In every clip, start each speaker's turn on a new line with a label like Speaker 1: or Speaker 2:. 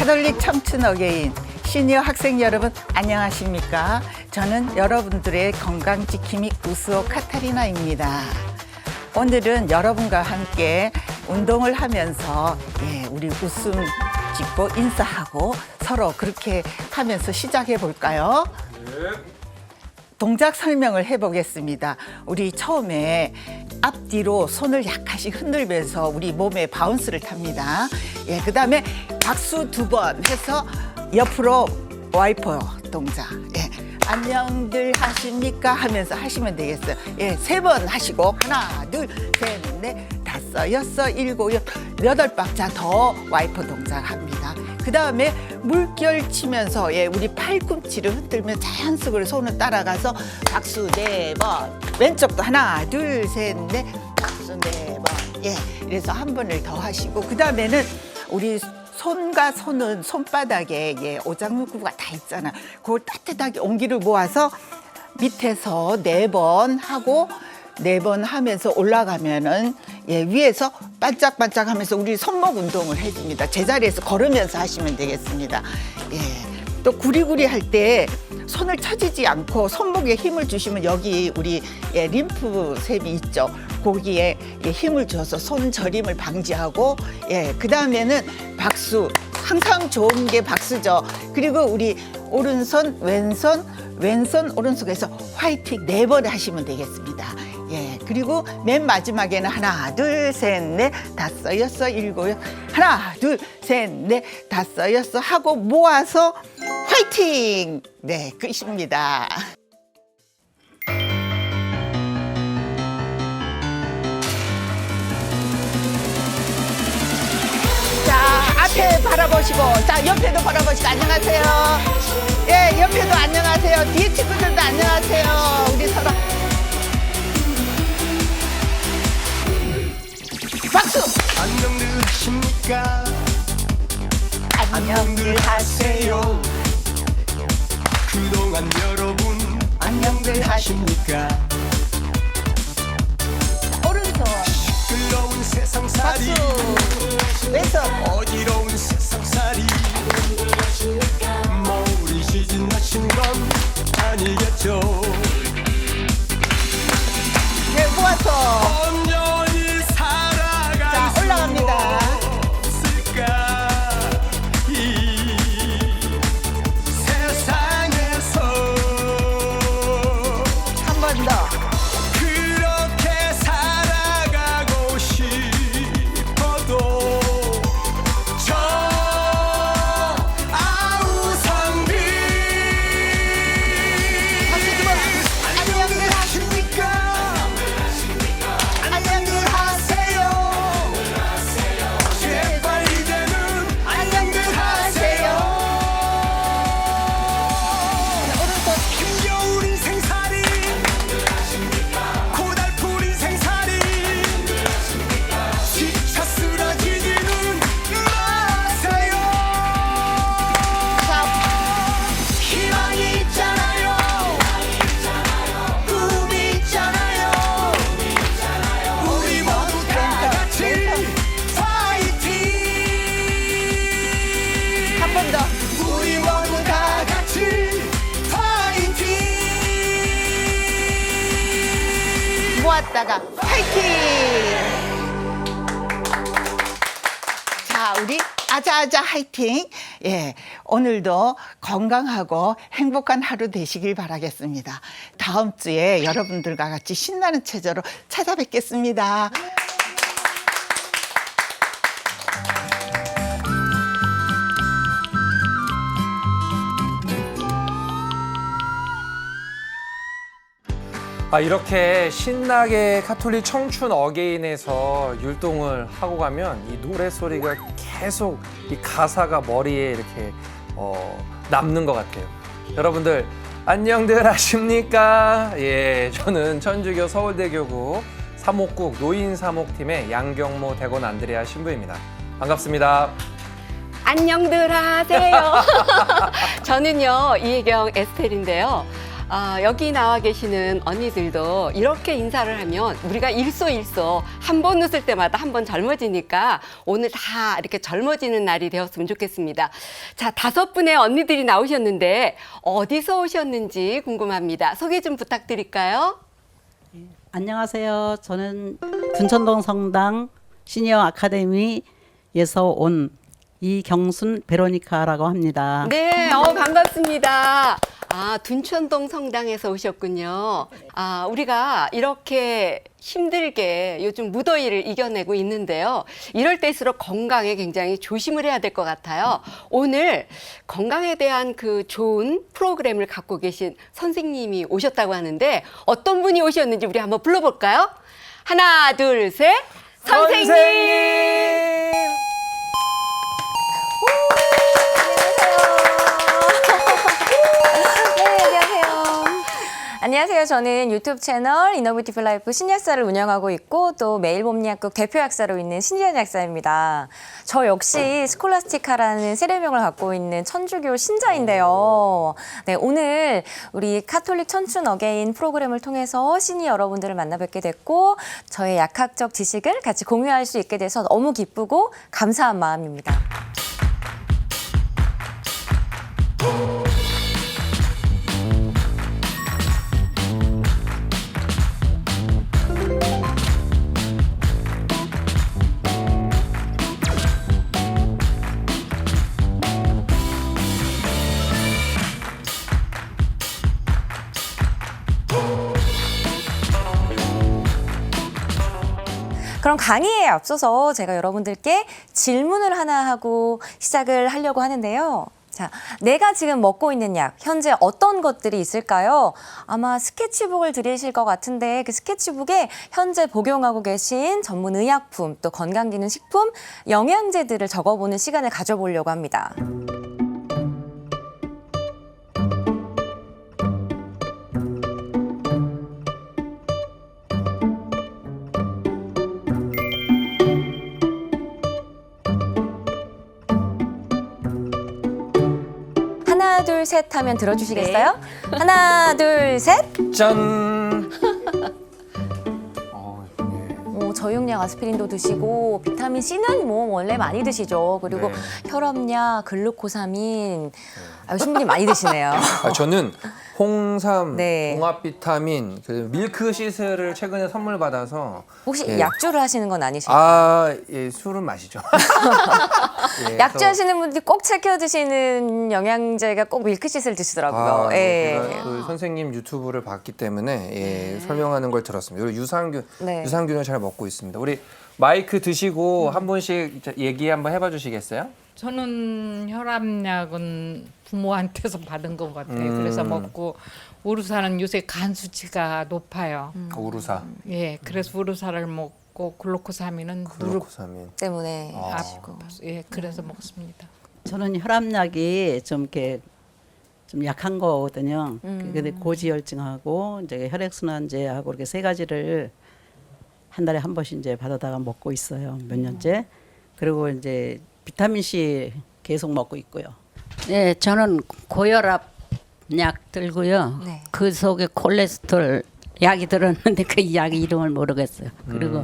Speaker 1: 가톨릭 청춘 어게인 시니어 학생 여러분 안녕하십니까? 저는 여러분들의 건강지킴이 우스호 카타리나입니다. 오늘은 여러분과 함께 운동을 하면서 우리 웃음 짓고 인사하고 서로 그렇게 하면서 시작해 볼까요? 동작 설명을 해보겠습니다. 우리 처음에 앞뒤로 손을 약간씩 흔들면서 우리 몸에 바운스를 탑니다. 그 다음에 박수 2번 해서 옆으로 와이퍼 동작. 안녕들 하십니까? 하면서 하시면 되겠어요. 3번 하시고 하나, 둘, 셋, 넷, 다섯, 여섯, 일곱, 여덟 박자 더 와이퍼 동작합니다. 그 다음에 물결 치면서 우리 팔꿈치를 흔들면 자연스럽게 손을 따라가서 박수 4번. 왼쪽도 하나, 둘, 셋, 넷, 박수 4번. 이래서 한 번을 더 하시고 그 다음에는 우리 손과 손은 손바닥에 오장육부가 다 있잖아. 그걸 따뜻하게 온기를 모아서 밑에서 4번 하고 4번 하면서 올라가면은 위에서 반짝반짝 하면서 우리 손목 운동을 해줍니다. 제자리에서 걸으면서 하시면 되겠습니다. 또 구리구리 할 때 손을 처지지 않고 손목에 힘을 주시면 여기 우리 림프샘이 있죠. 거기에 힘을 줘서 손 저림을 방지하고 그 다음에는 박수. 항상 좋은 게 박수죠. 그리고 우리 오른손 왼손 오른손에서 화이팅 4번 하시면 되겠습니다. 그리고 맨 마지막에는 하나, 둘, 셋, 넷, 다섯, 여섯, 일곱, 하나, 둘, 셋, 넷, 다섯, 여섯 하고 모아서 화이팅! 끝입니다. 자, 앞에 바라보시고, 자, 옆에도 바라보시고, 안녕하세요. 옆에도 안녕하세요. 뒤에 친구들도 안녕하세요. 우리 서로. 박수!
Speaker 2: 안녕들 하십니까?
Speaker 1: 안녕들 하세요.
Speaker 2: 그동안 여러분 안녕들 하십니까?
Speaker 1: 오른손
Speaker 2: 시끄러운 세상살이
Speaker 1: 왼손
Speaker 2: 어지러운 세상살이 머리 시진하신 건 아니겠죠?
Speaker 1: 모아서
Speaker 2: 온전히 살아갈
Speaker 1: 자, 올라갑니다.
Speaker 2: 수 없을까? 이 세상에서
Speaker 1: 한 번 더.
Speaker 2: 그렇게 살아가고 싶어도 저 아우성비
Speaker 1: 박수 2번.
Speaker 2: 안녕들 하십니까?
Speaker 1: 안녕들 하세요.
Speaker 2: 제발 이제는
Speaker 1: 안녕들 하세요. 오른손
Speaker 2: 힘겨운 인생살이 고달픈 인생살이 지쳐 쓰러지지는 마세요.
Speaker 1: 자,
Speaker 2: 희망이 있잖아요. 꿈이 있잖아요. 우리 모두 다 같이 파이팅.
Speaker 1: 한 번 더.
Speaker 2: 우리 모두 다 같이 파이팅.
Speaker 1: 모았다가 파이팅! 자, 우리 아자아자 화이팅! 오늘도 건강하고 행복한 하루 되시길 바라겠습니다. 다음 주에 여러분들과 같이 신나는 체조로 찾아뵙겠습니다.
Speaker 3: 이렇게 신나게 가톨릭 청춘 어게인에서 율동을 하고 가면 이 노래소리가 계속 이 가사가 머리에 이렇게 남는 것 같아요. 여러분들 안녕들 하십니까? 저는 천주교 서울대교구 사목국 노인사목팀의 양경모 대건 안드레아 신부입니다. 반갑습니다.
Speaker 4: 안녕들 하세요. 저는요, 이혜경 에스텔인데요. 여기 나와 계시는 언니들도 이렇게 인사를 하면 우리가 일소일소 한 번 웃을 때마다 한 번 젊어지니까 오늘 다 이렇게 젊어지는 날이 되었으면 좋겠습니다. 자, 5분의 언니들이 나오셨는데 어디서 오셨는지 궁금합니다. 소개 좀 부탁드릴까요?
Speaker 5: 안녕하세요. 저는 둔천동 성당 시니어 아카데미에서 온 이경순 베로니카라고 합니다.
Speaker 4: 네, 반갑습니다. 둔천동 성당에서 오셨군요. 우리가 이렇게 힘들게 요즘 무더위를 이겨내고 있는데요. 이럴 때일수록 건강에 굉장히 조심을 해야 될 것 같아요. 오늘 건강에 대한 그 좋은 프로그램을 갖고 계신 선생님이 오셨다고 하는데 어떤 분이 오셨는지 우리 한번 불러볼까요? 하나, 둘, 셋. 선생님!
Speaker 6: 안녕하세요. 저는 유튜브 채널 이노베이티브 라이프 신약사를 운영하고 있고 또 매일봄리학국 대표 약사로 있는 신지연 약사입니다. 저 역시 스콜라스티카라는 세례명을 갖고 있는 천주교 신자인데요. 네, 오늘 우리 카톨릭 천춘 어게인 프로그램을 통해서 신이 여러분들을 만나 뵙게 됐고 저의 약학적 지식을 같이 공유할 수 있게 돼서 너무 기쁘고 감사한 마음입니다. 그럼 강의에 앞서서 제가 여러분들께 질문을 하나 하고 시작을 하려고 하는데요. 자, 내가 지금 먹고 있는 약, 현재 어떤 것들이 있을까요? 아마 스케치북을 들이실 것 같은데 그 스케치북에 현재 복용하고 계신 전문 의약품, 또 건강기능식품, 영양제들을 적어보는 시간을 가져보려고 합니다. 하나, 둘, 셋 하면 들어주시겠어요? 네. 하나, 둘, 셋!
Speaker 3: 짠!
Speaker 6: 저용량 아스피린도 드시고 비타민C는 뭐 원래 많이 드시죠. 그리고
Speaker 3: 네.
Speaker 6: 혈압약, 글루코사민 신분이 많이 드시네요.
Speaker 3: 저는 홍삼,
Speaker 6: 네.
Speaker 3: 종합 비타민, 그 밀크 시슬을 최근에 선물 받아서
Speaker 6: 혹시
Speaker 3: 예.
Speaker 6: 약주를 하시는 건 아니실까요?
Speaker 3: 예, 술은 마시죠. 예,
Speaker 6: 약주
Speaker 3: 그래서-
Speaker 6: 하시는 분들이 꼭 챙겨 드시는 영양제가 꼭 밀크시슬 드시더라고요.
Speaker 3: 네,
Speaker 6: 예.
Speaker 3: 제가 그 선생님 유튜브를 봤기 때문에 예, 설명하는 걸 들었습니다. 그리고
Speaker 6: 네.
Speaker 3: 유산균을 잘 먹고 있습니다. 우리 마이크 드시고 한 분씩 얘기 한번 해봐 주시겠어요?
Speaker 7: 저는 혈압약은 부모한테서 받은 것 같아요. 그래서 먹고 우루사는 요새 간 수치가 높아요.
Speaker 3: 우루사,
Speaker 7: 예, 그래서 우루사를 먹고 글루코사민은 무릎
Speaker 3: 글루코사민.
Speaker 6: 때문에
Speaker 7: 예, 그래서 먹습니다.
Speaker 5: 저는 혈압약이 좀 이렇게 좀 약한 거거든요. 근데 고지혈증하고 이제 혈액순환제하고 이렇게 세 가지를 한 달에 한 번씩 이제 받아다가 먹고 있어요. 몇 년째. 그리고 이제 비타민 C 계속 먹고 있고요.
Speaker 8: 네, 저는 고혈압 약 들고요.
Speaker 6: 네.
Speaker 8: 그 속에 콜레스테롤 약이 들었는데 그 약 이름을 모르겠어요. 그리고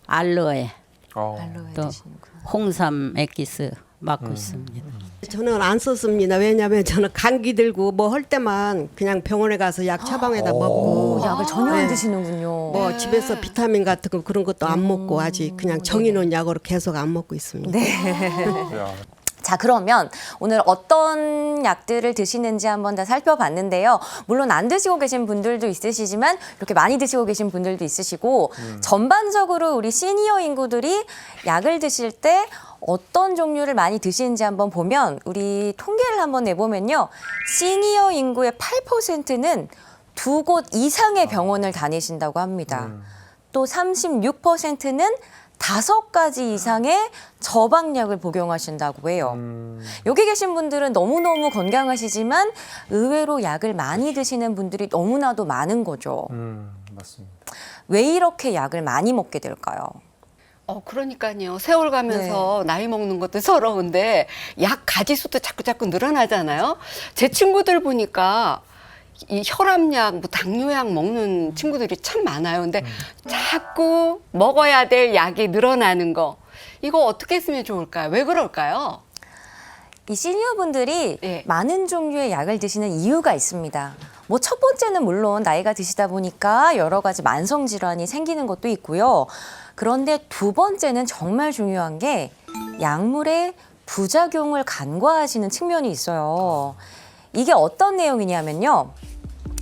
Speaker 8: 알로에
Speaker 6: 알로에
Speaker 8: 또
Speaker 6: 드시는구나.
Speaker 8: 홍삼 액기스 맞고 있습니다.
Speaker 9: 저는 안 썼습니다. 왜냐하면 저는 감기 들고 뭐 할 때만 그냥 병원에 가서 약 처방에다 먹고
Speaker 6: 약을 전혀 안
Speaker 9: 네.
Speaker 6: 드시는군요.
Speaker 9: 뭐 집에서 비타민 같은 거 그런 것도 안 먹고 아직 그냥 정해놓은 약으로 계속 안 먹고 있습니다.
Speaker 3: 야,
Speaker 6: 자, 그러면 오늘 어떤 약들을 드시는지 한번 다 살펴봤는데요. 물론 안 드시고 계신 분들도 있으시지만 이렇게 많이 드시고 계신 분들도 있으시고 전반적으로 우리 시니어 인구들이 약을 드실 때 어떤 종류를 많이 드시는지 한번 보면 우리 통계를 한번 내보면요. 시니어 인구의 8%는 2곳 이상의 병원을 다니신다고 합니다. 또 36%는 5가지 이상의 처방약을 복용하신다고 해요. 여기 계신 분들은 너무너무 건강하시지만 의외로 약을 많이 드시는 분들이 너무나도 많은 거죠.
Speaker 3: 맞습니다.
Speaker 6: 왜 이렇게 약을 많이 먹게 될까요?
Speaker 4: 그러니까요. 세월 가면서 나이 먹는 것도 서러운데 약 가지수도 자꾸 늘어나잖아요. 제 친구들 보니까 이 혈압약, 뭐 당뇨약 먹는 친구들이 참 많아요. 근데 자꾸 먹어야 될 약이 늘어나는 거. 이거 어떻게 했으면 좋을까요? 왜 그럴까요?
Speaker 6: 이 시니어분들이
Speaker 4: 예.
Speaker 6: 많은 종류의 약을 드시는 이유가 있습니다. 뭐 첫 번째는 물론 나이가 드시다 보니까 여러 가지 만성 질환이 생기는 것도 있고요. 그런데 두 번째는 정말 중요한 게 약물의 부작용을 간과하시는 측면이 있어요. 이게 어떤 내용이냐면요.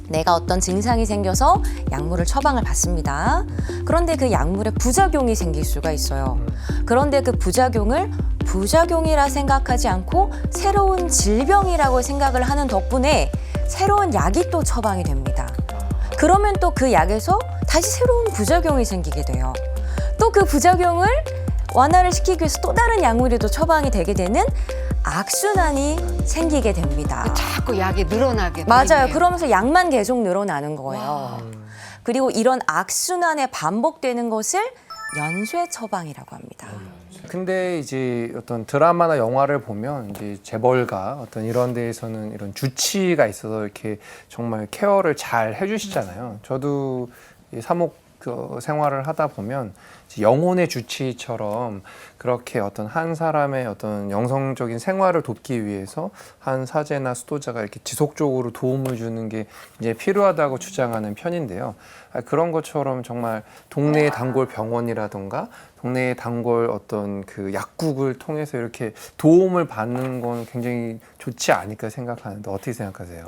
Speaker 6: 내가 어떤 증상이 생겨서 약물을 처방을 받습니다. 그런데 그 약물에 부작용이 생길 수가 있어요. 그런데 그 부작용을 부작용이라 생각하지 않고 새로운 질병이라고 생각을 하는 덕분에 새로운 약이 또 처방이 됩니다. 그러면 또 그 약에서 다시 새로운 부작용이 생기게 돼요. 또 그 부작용을 완화를 시키기 위해서 또 다른 약물이 또 처방이 되게 되는 악순환이 생기게 됩니다.
Speaker 4: 자꾸 약이 늘어나게
Speaker 6: 맞아요.
Speaker 4: 되네요.
Speaker 6: 그러면서 약만 계속 늘어나는 거예요. 그리고 이런 악순환에 반복되는 것을 연쇄 처방이라고 합니다.
Speaker 3: 근데 이제 어떤 드라마나 영화를 보면 이제 재벌가 어떤 이런 데에서는 이런 주치의가 있어서 이렇게 정말 케어를 잘 해주시잖아요. 저도 이 사목 생활을 하다 보면 영혼의 주치의처럼 그렇게 어떤 한 사람의 어떤 영성적인 생활을 돕기 위해서 한 사제나 수도자가 이렇게 지속적으로 도움을 주는 게 이제 필요하다고 주장하는 편인데요. 그런 것처럼 정말 동네의 단골 병원이라던가 동네의 단골 어떤 그 약국을 통해서 이렇게 도움을 받는 건 굉장히 좋지 않을까 생각하는데 어떻게 생각하세요?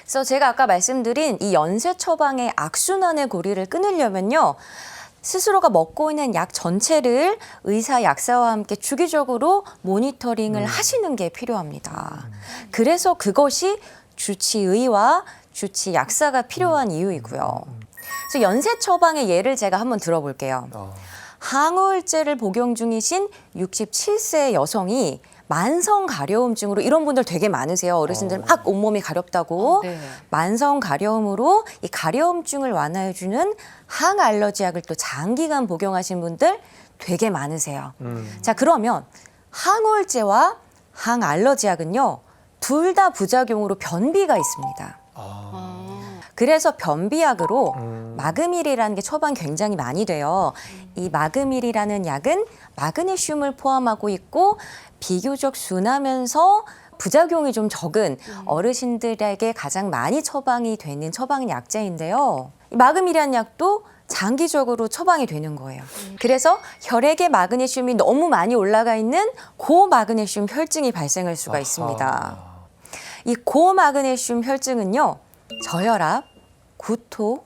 Speaker 6: 그래서 제가 아까 말씀드린 이 연쇄 처방의 악순환의 고리를 끊으려면요. 스스로가 먹고 있는 약 전체를 의사, 약사와 함께 주기적으로 모니터링을 하시는 게 필요합니다. 그래서 그것이 주치의와 주치 약사가 필요한 이유이고요. 그래서 연쇄 처방의 예를 제가 한번 들어볼게요. 항우울제를 복용 중이신 67세 여성이 만성 가려움증으로 이런 분들 되게 많으세요. 어르신들 막 온몸이 가렵다고.
Speaker 4: 네.
Speaker 6: 만성 가려움으로 이 가려움증을 완화해주는 항알러지약을 또 장기간 복용하신 분들 되게 많으세요. 자, 그러면 항우울제와 항알러지약은요. 둘 다 부작용으로 변비가 있습니다. 그래서 변비약으로 마그밀이라는 게 처방 굉장히 많이 돼요. 이 마그밀이라는 약은 마그네슘을 포함하고 있고 비교적 순하면서 부작용이 좀 적은 어르신들에게 가장 많이 처방이 되는 처방 약제인데요. 이 마그밀이라는 약도 장기적으로 처방이 되는 거예요. 그래서 혈액에 마그네슘이 너무 많이 올라가 있는 고마그네슘 혈증이 발생할 수가 있습니다. 이 고마그네슘 혈증은요. 저혈압, 구토,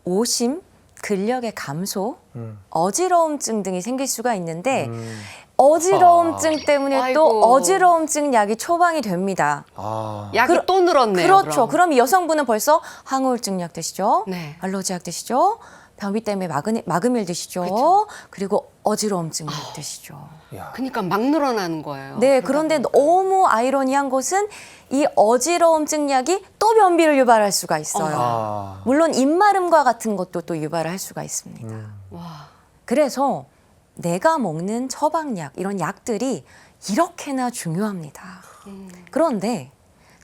Speaker 6: 오심, 근력의 감소, 어지러움증 등이 생길 수가 있는데 어지러움증 때문에 또
Speaker 4: 아이고.
Speaker 6: 어지러움증 약이 처방이 됩니다.
Speaker 4: 약이 또 늘었네요.
Speaker 6: 그렇죠. 그럼 이 여성분은 벌써 항우울증 약 드시죠?
Speaker 4: 네.
Speaker 6: 알러지 약 드시죠? 변비 때문에 마그밀 드시죠?
Speaker 4: 그쵸.
Speaker 6: 그리고 어지러움증 약 드시죠?
Speaker 4: 그러니까 막 늘어나는 거예요.
Speaker 6: 네, 그런데 너무 아이러니한 것은 이 어지러움증 약이 또 변비를 유발할 수가 있어요. 물론 입마름과 같은 것도 또 유발할 수가 있습니다.
Speaker 4: 와.
Speaker 6: 그래서 내가 먹는 처방약, 이런 약들이 이렇게나 중요합니다. 그런데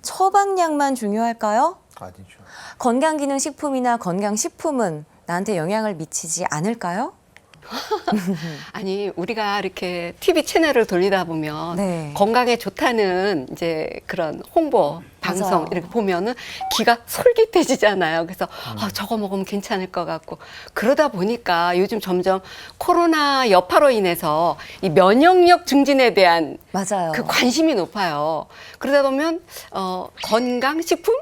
Speaker 6: 처방약만 중요할까요?
Speaker 3: 아니죠.
Speaker 6: 건강기능식품이나 건강식품은 나한테 영향을 미치지 않을까요?
Speaker 4: 아니 우리가 이렇게 TV 채널을 돌리다 보면
Speaker 6: 네.
Speaker 4: 건강에 좋다는 이제 그런 홍보 방송
Speaker 6: 맞아요.
Speaker 4: 이렇게 보면은 기가 솔깃해지잖아요. 그래서 저거 먹으면 괜찮을 것 같고 그러다 보니까 요즘 점점 코로나 여파로 인해서 이 면역력 증진에 대한
Speaker 6: 맞아요.
Speaker 4: 그 관심이 높아요. 그러다 보면 건강식품,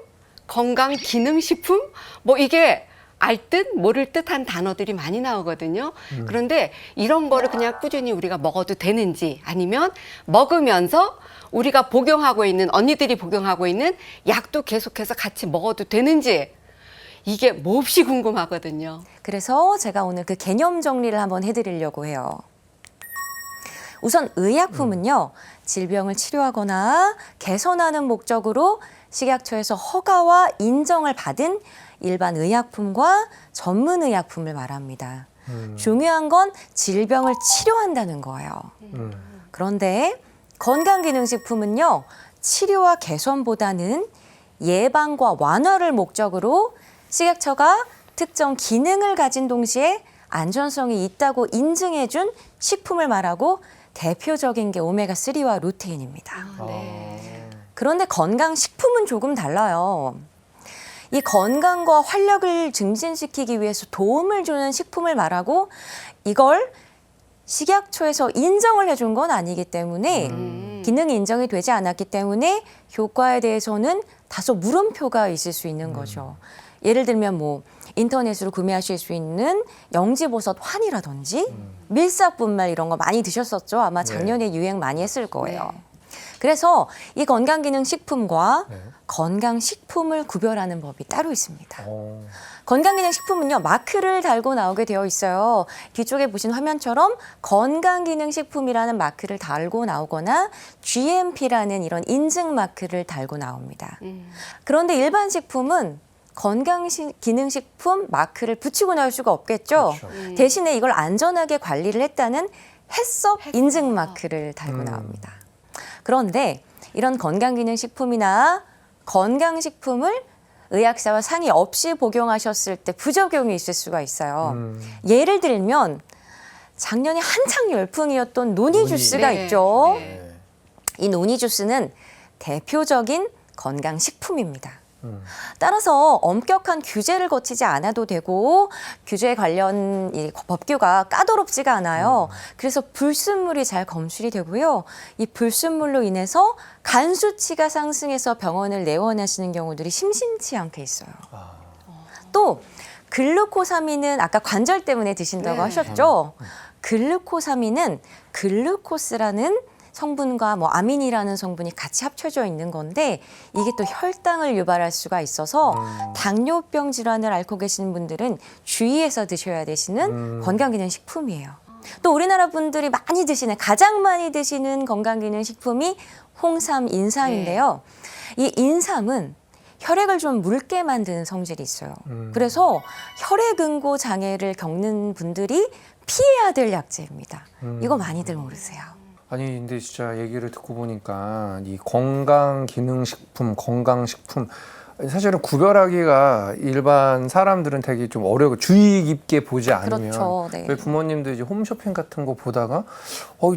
Speaker 4: 건강기능식품 뭐 이게 알 듯 모를 듯한 단어들이 많이 나오거든요. 그런데 이런 거를 그냥 꾸준히 우리가 먹어도 되는지 아니면 먹으면서 우리가 복용하고 있는 언니들이 복용하고 있는 약도 계속해서 같이 먹어도 되는지 이게 몹시 궁금하거든요.
Speaker 6: 그래서 제가 오늘 그 개념 정리를 한번 해드리려고 해요. 우선 의약품은요, 질병을 치료하거나 개선하는 목적으로 식약처에서 허가와 인정을 받은 일반 의약품과 전문 의약품을 말합니다. 중요한 건 질병을 치료한다는 거예요. 그런데 건강기능식품은요, 치료와 개선보다는 예방과 완화를 목적으로 식약처가 특정 기능을 가진 동시에 안전성이 있다고 인증해준 식품을 말하고 대표적인 게 오메가3와 루테인입니다. 그런데 건강식품은 조금 달라요. 이 건강과 활력을 증진시키기 위해서 도움을 주는 식품을 말하고 이걸 식약처에서 인정을 해준 건 아니기 때문에 기능이 인정이 되지 않았기 때문에 효과에 대해서는 다소 물음표가 있을 수 있는 거죠. 예를 들면 뭐 인터넷으로 구매하실 수 있는 영지버섯 환이라든지 밀싹분말 이런 거 많이 드셨었죠. 아마 작년에 유행 많이 했을 거예요. 그래서 이 건강기능식품과 건강식품을 구별하는 법이 따로 있습니다. 건강기능식품은요, 마크를 달고 나오게 되어 있어요. 뒤쪽에 보신 화면처럼 건강기능식품이라는 마크를 달고 나오거나 GMP라는 이런 인증 마크를 달고 나옵니다. 그런데 일반 식품은 건강기능식품 마크를 붙이고 나올 수가 없겠죠.
Speaker 3: 그렇죠.
Speaker 6: 대신에 이걸 안전하게 관리를 했다는 해썹 인증 마크를 달고 나옵니다. 그런데 이런 건강기능식품이나 건강식품을 의학사와 상의 없이 복용하셨을 때 부작용이 있을 수가 있어요. 예를 들면 작년에 한창 열풍이었던 노니 주스가 있죠. 이 노니 주스는 대표적인 건강식품입니다. 따라서 엄격한 규제를 거치지 않아도 되고 규제 관련 이 법규가 까다롭지가 않아요. 그래서 불순물이 잘 검출이 되고요. 이 불순물로 인해서 간 수치가 상승해서 병원을 내원하시는 경우들이 심심치 않게 있어요. 또 글루코사민은 아까 관절 때문에 드신다고 하셨죠. 글루코사민은 글루코스라는 성분과 뭐 아민이라는 성분이 같이 합쳐져 있는 건데 이게 또 혈당을 유발할 수가 있어서 당뇨병 질환을 앓고 계시는 분들은 주의해서 드셔야 되시는 건강기능식품이에요. 또 우리나라 분들이 많이 드시는 가장 많이 드시는 건강기능식품이 홍삼, 인삼인데요. 이 인삼은 혈액을 좀 묽게 만드는 성질이 있어요. 그래서 혈액응고 장애를 겪는 분들이 피해야 될 약재입니다. 이거 많이들 모르세요.
Speaker 3: 아니 근데 진짜 얘기를 듣고 보니까 이 건강기능식품, 건강식품 사실은 구별하기가 일반 사람들은 되게 좀 어려워 주의 깊게 보지 않으면
Speaker 6: 그렇죠. 네.
Speaker 3: 왜 부모님도 이제 홈쇼핑 같은 거 보다가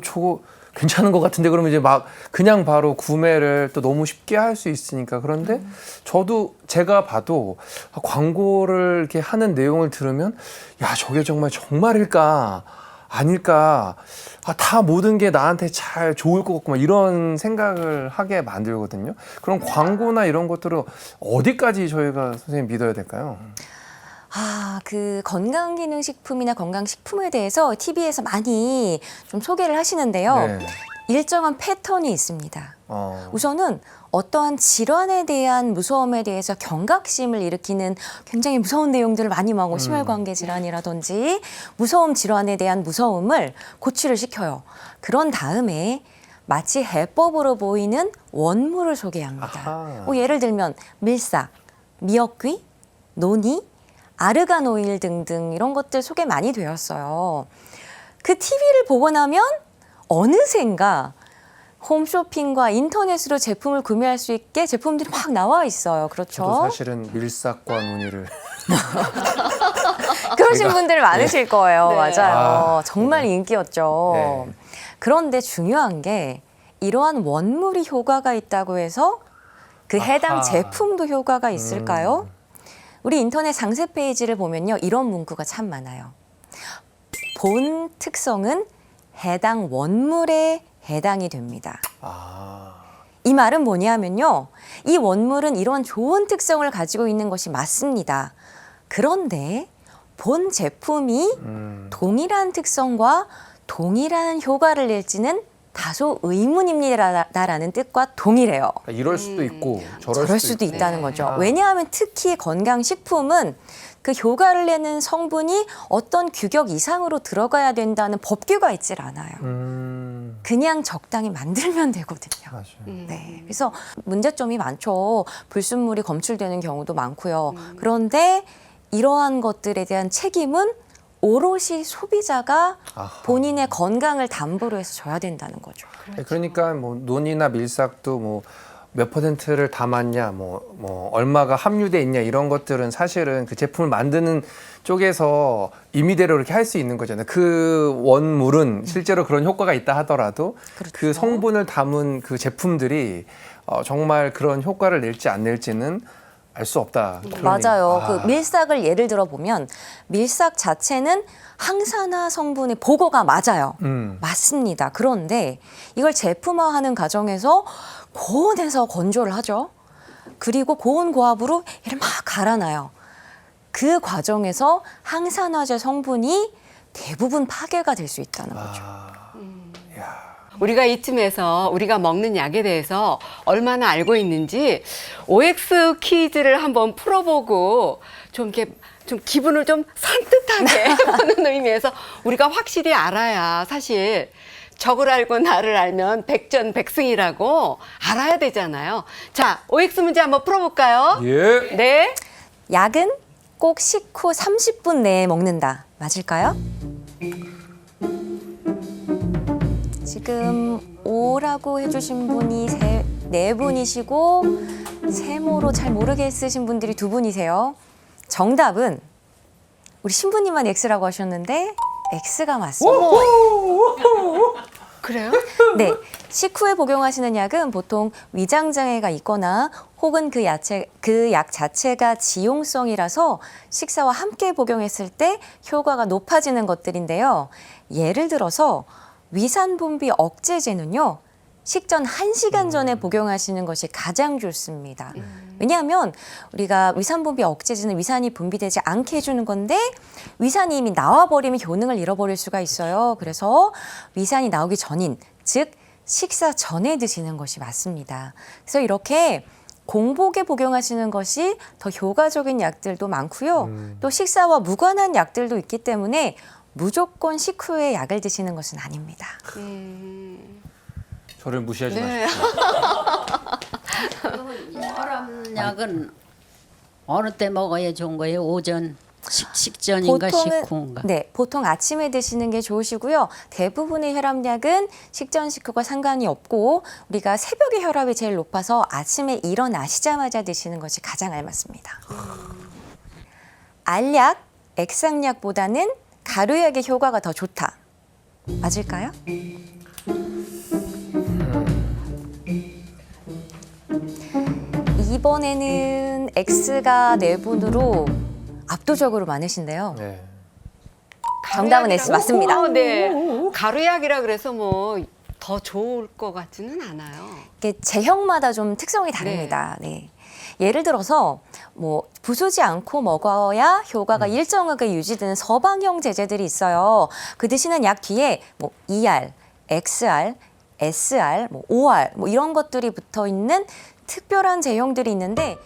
Speaker 3: 저거 괜찮은 것 같은데 그러면 이제 막 그냥 바로 구매를 또 너무 쉽게 할 수 있으니까 그런데 저도 제가 봐도 광고를 이렇게 하는 내용을 들으면 야 저게 정말일까 아닐까 다 모든 게 나한테 잘 좋을 것 같고 막 이런 생각을 하게 만들거든요. 그럼 광고나 이런 것들은 어디까지 저희가 선생님 믿어야 될까요?
Speaker 6: 그 건강기능식품이나 건강식품에 대해서 TV에서 많이 좀 소개를 하시는데요.
Speaker 3: 네.
Speaker 6: 일정한 패턴이 있습니다. 우선은 어떠한 질환에 대한 무서움에 대해서 경각심을 일으키는 굉장히 무서운 내용들을 많이 하고 심혈관계 질환이라든지 무서움 질환에 대한 무서움을 고취를 시켜요. 그런 다음에 마치 해법으로 보이는 원물을 소개합니다. 예를 들면 밀싹, 미역귀, 노니, 아르가노일 등등 이런 것들 소개 많이 되었어요. 그 TV를 보고 나면 어느샌가 홈쇼핑과 인터넷으로 제품을 구매할 수 있게 제품들이 막 나와 있어요. 그렇죠?
Speaker 3: 저도 사실은 밀싹과 논의를
Speaker 6: 그러신 분들 많으실 거예요.
Speaker 4: 네.
Speaker 6: 맞아요. 정말 인기였죠.
Speaker 3: 네.
Speaker 6: 그런데 중요한 게 이러한 원물이 효과가 있다고 해서 그 해당 제품도 효과가 있을까요? 우리 인터넷 상세 페이지를 보면요. 이런 문구가 참 많아요. 본 특성은 해당 원물에 해당이 됩니다. 이 말은 뭐냐면요. 이 원물은 이런 좋은 특성을 가지고 있는 것이 맞습니다. 그런데 본 제품이 동일한 특성과 동일한 효과를 낼지는 다소 의문입니다라는 뜻과 동일해요.
Speaker 3: 이럴 수도 있고
Speaker 6: 저럴 수도 있다는 거죠. 왜냐하면 특히 건강식품은 그 효과를 내는 성분이 어떤 규격 이상으로 들어가야 된다는 법규가 있질 않아요. 그냥 적당히 만들면 되거든요.
Speaker 3: 맞아요.
Speaker 6: 네, 그래서 문제점이 많죠. 불순물이 검출되는 경우도 많고요. 그런데 이러한 것들에 대한 책임은 오롯이 소비자가 본인의 건강을 담보로 해서 져야 된다는 거죠.
Speaker 3: 그러니까 뭐 논이나 밀싹도 뭐 몇 퍼센트를 담았냐, 뭐 얼마가 함유돼 있냐 이런 것들은 사실은 그 제품을 만드는 쪽에서 임의대로 이렇게 할 수 있는 거잖아요. 그 원물은 실제로 그런 효과가 있다 하더라도 그 성분을 담은 그 제품들이 정말 그런 효과를 낼지 안 낼지는 알 수 없다. 그런
Speaker 6: 맞아요.
Speaker 3: 얘기.
Speaker 6: 그 밀싹을 예를 들어 보면 밀싹 자체는 항산화 성분의 보고가 맞아요. 맞습니다. 그런데 이걸 제품화하는 과정에서 고온에서 건조를 하죠. 그리고 고온 고압으로 얘를 막 갈아놔요. 그 과정에서 항산화제 성분이 대부분 파괴가 될 수 있다는 거죠.
Speaker 4: 우리가 이쯤에서 우리가 먹는 약에 대해서 얼마나 알고 있는지 OX 퀴즈를 한번 풀어보고 좀 이렇게 좀 기분을 좀 산뜻하게 해보는 의미에서 우리가 확실히 알아야 사실 적을 알고 나를 알면 백전백승이라고 알아야 되잖아요. 자, OX 문제 한번 풀어볼까요?
Speaker 3: 예.
Speaker 4: 네.
Speaker 6: 약은 꼭 식후 30분 내에 먹는다. 맞을까요? 지금 O라고 해주신 분이 네 분이시고 세모로 잘 모르겠으신 분들이 2분이세요. 정답은 우리 신부님만 X라고 하셨는데 X가 맞습니다.
Speaker 4: 그래요?
Speaker 6: 네, 식후에 복용하시는 약은 보통 위장 장애가 있거나 혹은 그 약 자체가 지용성이라서 식사와 함께 복용했을 때 효과가 높아지는 것들인데요. 예를 들어서 위산분비 억제제는요. 식전 1시간 전에 복용하시는 것이 가장 좋습니다. 왜냐하면 우리가 위산분비 억제제는 위산이 분비되지 않게 해주는 건데 위산이 이미 나와버리면 효능을 잃어버릴 수가 있어요. 그래서 위산이 나오기 전인, 즉 식사 전에 드시는 것이 맞습니다. 그래서 이렇게 공복에 복용하시는 것이 더 효과적인 약들도 많고요. 또 식사와 무관한 약들도 있기 때문에 무조건 식후에 약을 드시는 것은 아닙니다.
Speaker 3: 저를 무시하지
Speaker 4: 네.
Speaker 3: 마십시오.
Speaker 8: 혈압약은 어느 때 먹어야 좋은 거예요? 오전, 식전인가 식후인가?
Speaker 6: 네, 보통 아침에 드시는 게 좋으시고요. 대부분의 혈압약은 식전 식후가 상관이 없고 우리가 새벽에 혈압이 제일 높아서 아침에 일어나시자마자 드시는 것이 가장 알맞습니다. 알약, 액상약보다는 가루약의 효과가 더 좋다. 맞을까요? 이번에는 X가 4분으로 압도적으로 많으신데요.
Speaker 3: 네.
Speaker 6: 정답은 S 맞습니다.
Speaker 4: 네. 가루약이라 그래서 뭐 더 좋을 것 같지는 않아요.
Speaker 6: 이게 제형마다 좀 특성이 다릅니다. 네. 예를 들어서 뭐 부수지 않고 먹어야 효과가 일정하게 유지되는 서방형 제제들이 있어요. 그 드시는 약 뒤에 뭐 ER, XR, SR, 뭐 OR 뭐 이런 것들이 붙어 있는 특별한 제형들이 있는데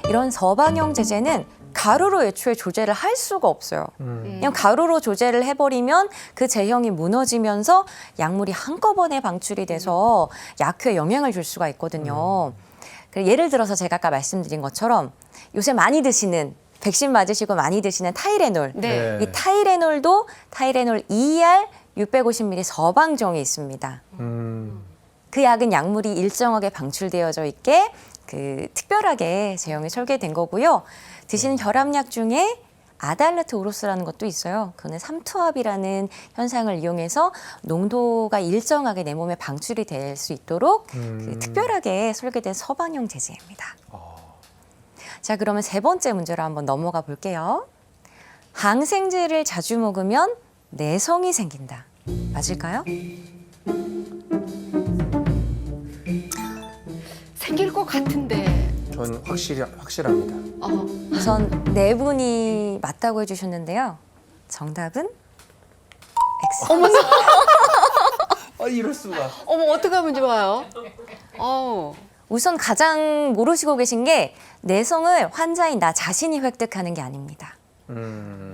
Speaker 6: 이런 서방형 제제는 가루로 애초에 조제를 할 수가 없어요. 그냥 가루로 조제를 해버리면 그 제형이 무너지면서 약물이 한꺼번에 방출이 돼서 약효에 영향을 줄 수가 있거든요. 예를 들어서 제가 아까 말씀드린 것처럼 요새 많이 드시는 백신 맞으시고 많이 드시는 타이레놀.
Speaker 4: 네.
Speaker 6: 이 타이레놀도 타이레놀 ER 650ml 서방종이 있습니다. 그 약은 약물이 일정하게 방출되어져 있게 그 특별하게 제형이 설계된 거고요. 드시는 혈압약 중에 아달라트 오로스라는 것도 있어요. 그거는 삼투압이라는 현상을 이용해서 농도가 일정하게 내 몸에 방출이 될 수 있도록 그 특별하게 설계된 서방형 제제입니다. 자, 그러면 3번째 문제로 한번 넘어가 볼게요. 항생제를 자주 먹으면 내성이 생긴다. 맞을까요?
Speaker 4: 생길 것 같은데.
Speaker 3: 전 확실합니다.
Speaker 6: 우선 4분이 맞다고 해주셨는데요. 정답은 X.
Speaker 3: 이럴 수가.
Speaker 4: 어머, 어떻게 하면 좋아요?
Speaker 6: 우선 가장 모르시고 계신 게 내성을 환자인 나 자신이 획득하는 게 아닙니다.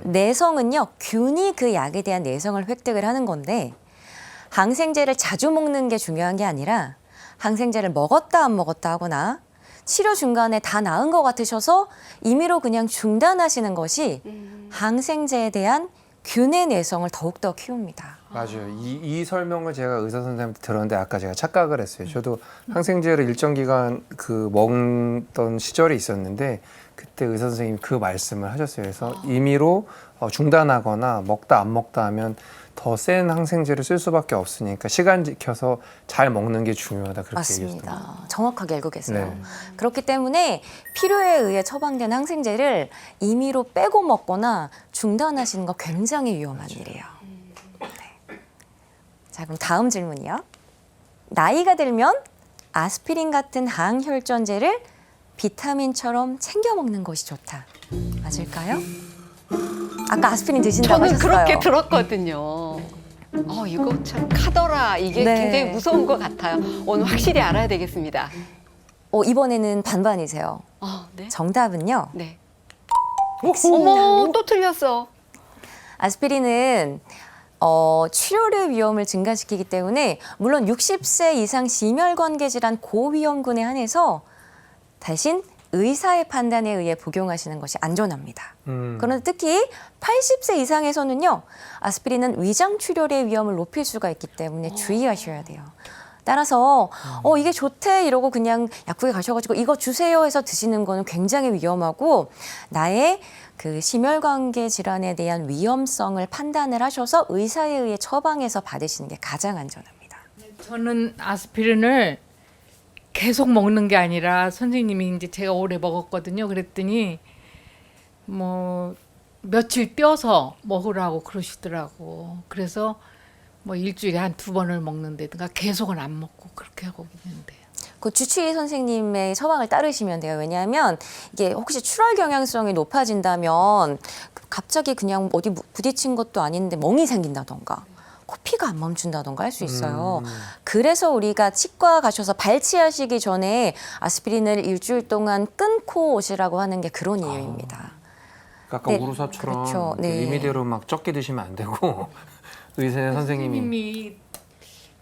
Speaker 6: 내성은요, 균이 그 약에 대한 내성을 획득을 하는 건데 항생제를 자주 먹는 게 중요한 게 아니라 항생제를 먹었다 안 먹었다 하거나 치료 중간에 다 나은 것 같으셔서 임의로 그냥 중단하시는 것이 항생제에 대한 균의 내성을 더욱더 키웁니다.
Speaker 3: 맞아요. 이 설명을 제가 의사 선생님한테 들었는데 아까 제가 착각을 했어요. 저도 항생제를 일정 기간 먹던 시절이 있었는데 그때 의사 선생님이 그 말씀을 하셨어요. 그래서 임의로 중단하거나 먹다 안 먹다 하면 더 센 항생제를 쓸 수밖에 없으니까 시간 지켜서 잘 먹는 게 중요하다 그렇게 얘기했습니다.
Speaker 6: 맞습니다. 정확하게 알고 계세요.
Speaker 3: 네.
Speaker 6: 그렇기 때문에 필요에 의해 처방된 항생제를 임의로 빼고 먹거나 중단하시는 거 굉장히 위험한 일이에요. 네. 자, 그럼 다음 질문이요. 나이가 들면 아스피린 같은 항혈전제를 비타민처럼 챙겨 먹는 것이 좋다. 맞을까요? 아까 아스피린 드신다고
Speaker 4: 저는
Speaker 6: 하셨어요.
Speaker 4: 그렇게 들었거든요. 이거 참 카더라. 이게
Speaker 6: 네.
Speaker 4: 굉장히 무서운 것 같아요. 오늘 확실히 알아야 되겠습니다.
Speaker 6: 이번에는 반반이세요.
Speaker 4: 네.
Speaker 6: 정답은요.
Speaker 4: 네. 어머, 또 틀렸어.
Speaker 6: 아스피린은 출혈의 위험을 증가시키기 때문에 물론 60세 이상 심혈관계 질환 고위험군에 한해서 대신 의사의 판단에 의해 복용하시는 것이 안전합니다. 그런데 특히 80세 이상에서는요, 아스피린은 위장 출혈의 위험을 높일 수가 있기 때문에 주의하셔야 돼요. 따라서 이게 좋대 이러고 그냥 약국에 가셔가지고 이거 주세요 해서 드시는 거는 굉장히 위험하고 나의 그 심혈관계 질환에 대한 위험성을 판단을 하셔서 의사에 의해 처방해서 받으시는 게 가장 안전합니다.
Speaker 7: 저는 아스피린을 계속 먹는 게 아니라 선생님이 이제 제가 오래 먹었거든요. 그랬더니 뭐 며칠 떼어서 먹으라고 그러시더라고. 그래서 뭐 일주일에 한 2번을 먹는다든가 계속은 안 먹고 그렇게 하고 있는데요.
Speaker 6: 그 주치의 선생님의 처방을 따르시면 돼요. 왜냐하면 이게 혹시 출혈 경향성이 높아진다면 갑자기 그냥 어디 부딪힌 것도 아닌데 멍이 생긴다던가 코피가 안 멈춘다던가 할 수 있어요. 그래서 우리가 치과 가셔서 발치하시기 전에 아스피린을 일주일 동안 끊고 오시라고 하는 게 그런 이유입니다.
Speaker 3: 아까
Speaker 6: 네,
Speaker 3: 오르사처럼
Speaker 6: 그렇죠. 네.
Speaker 3: 임의대로 막 적게 드시면 안 되고 의사 선생님이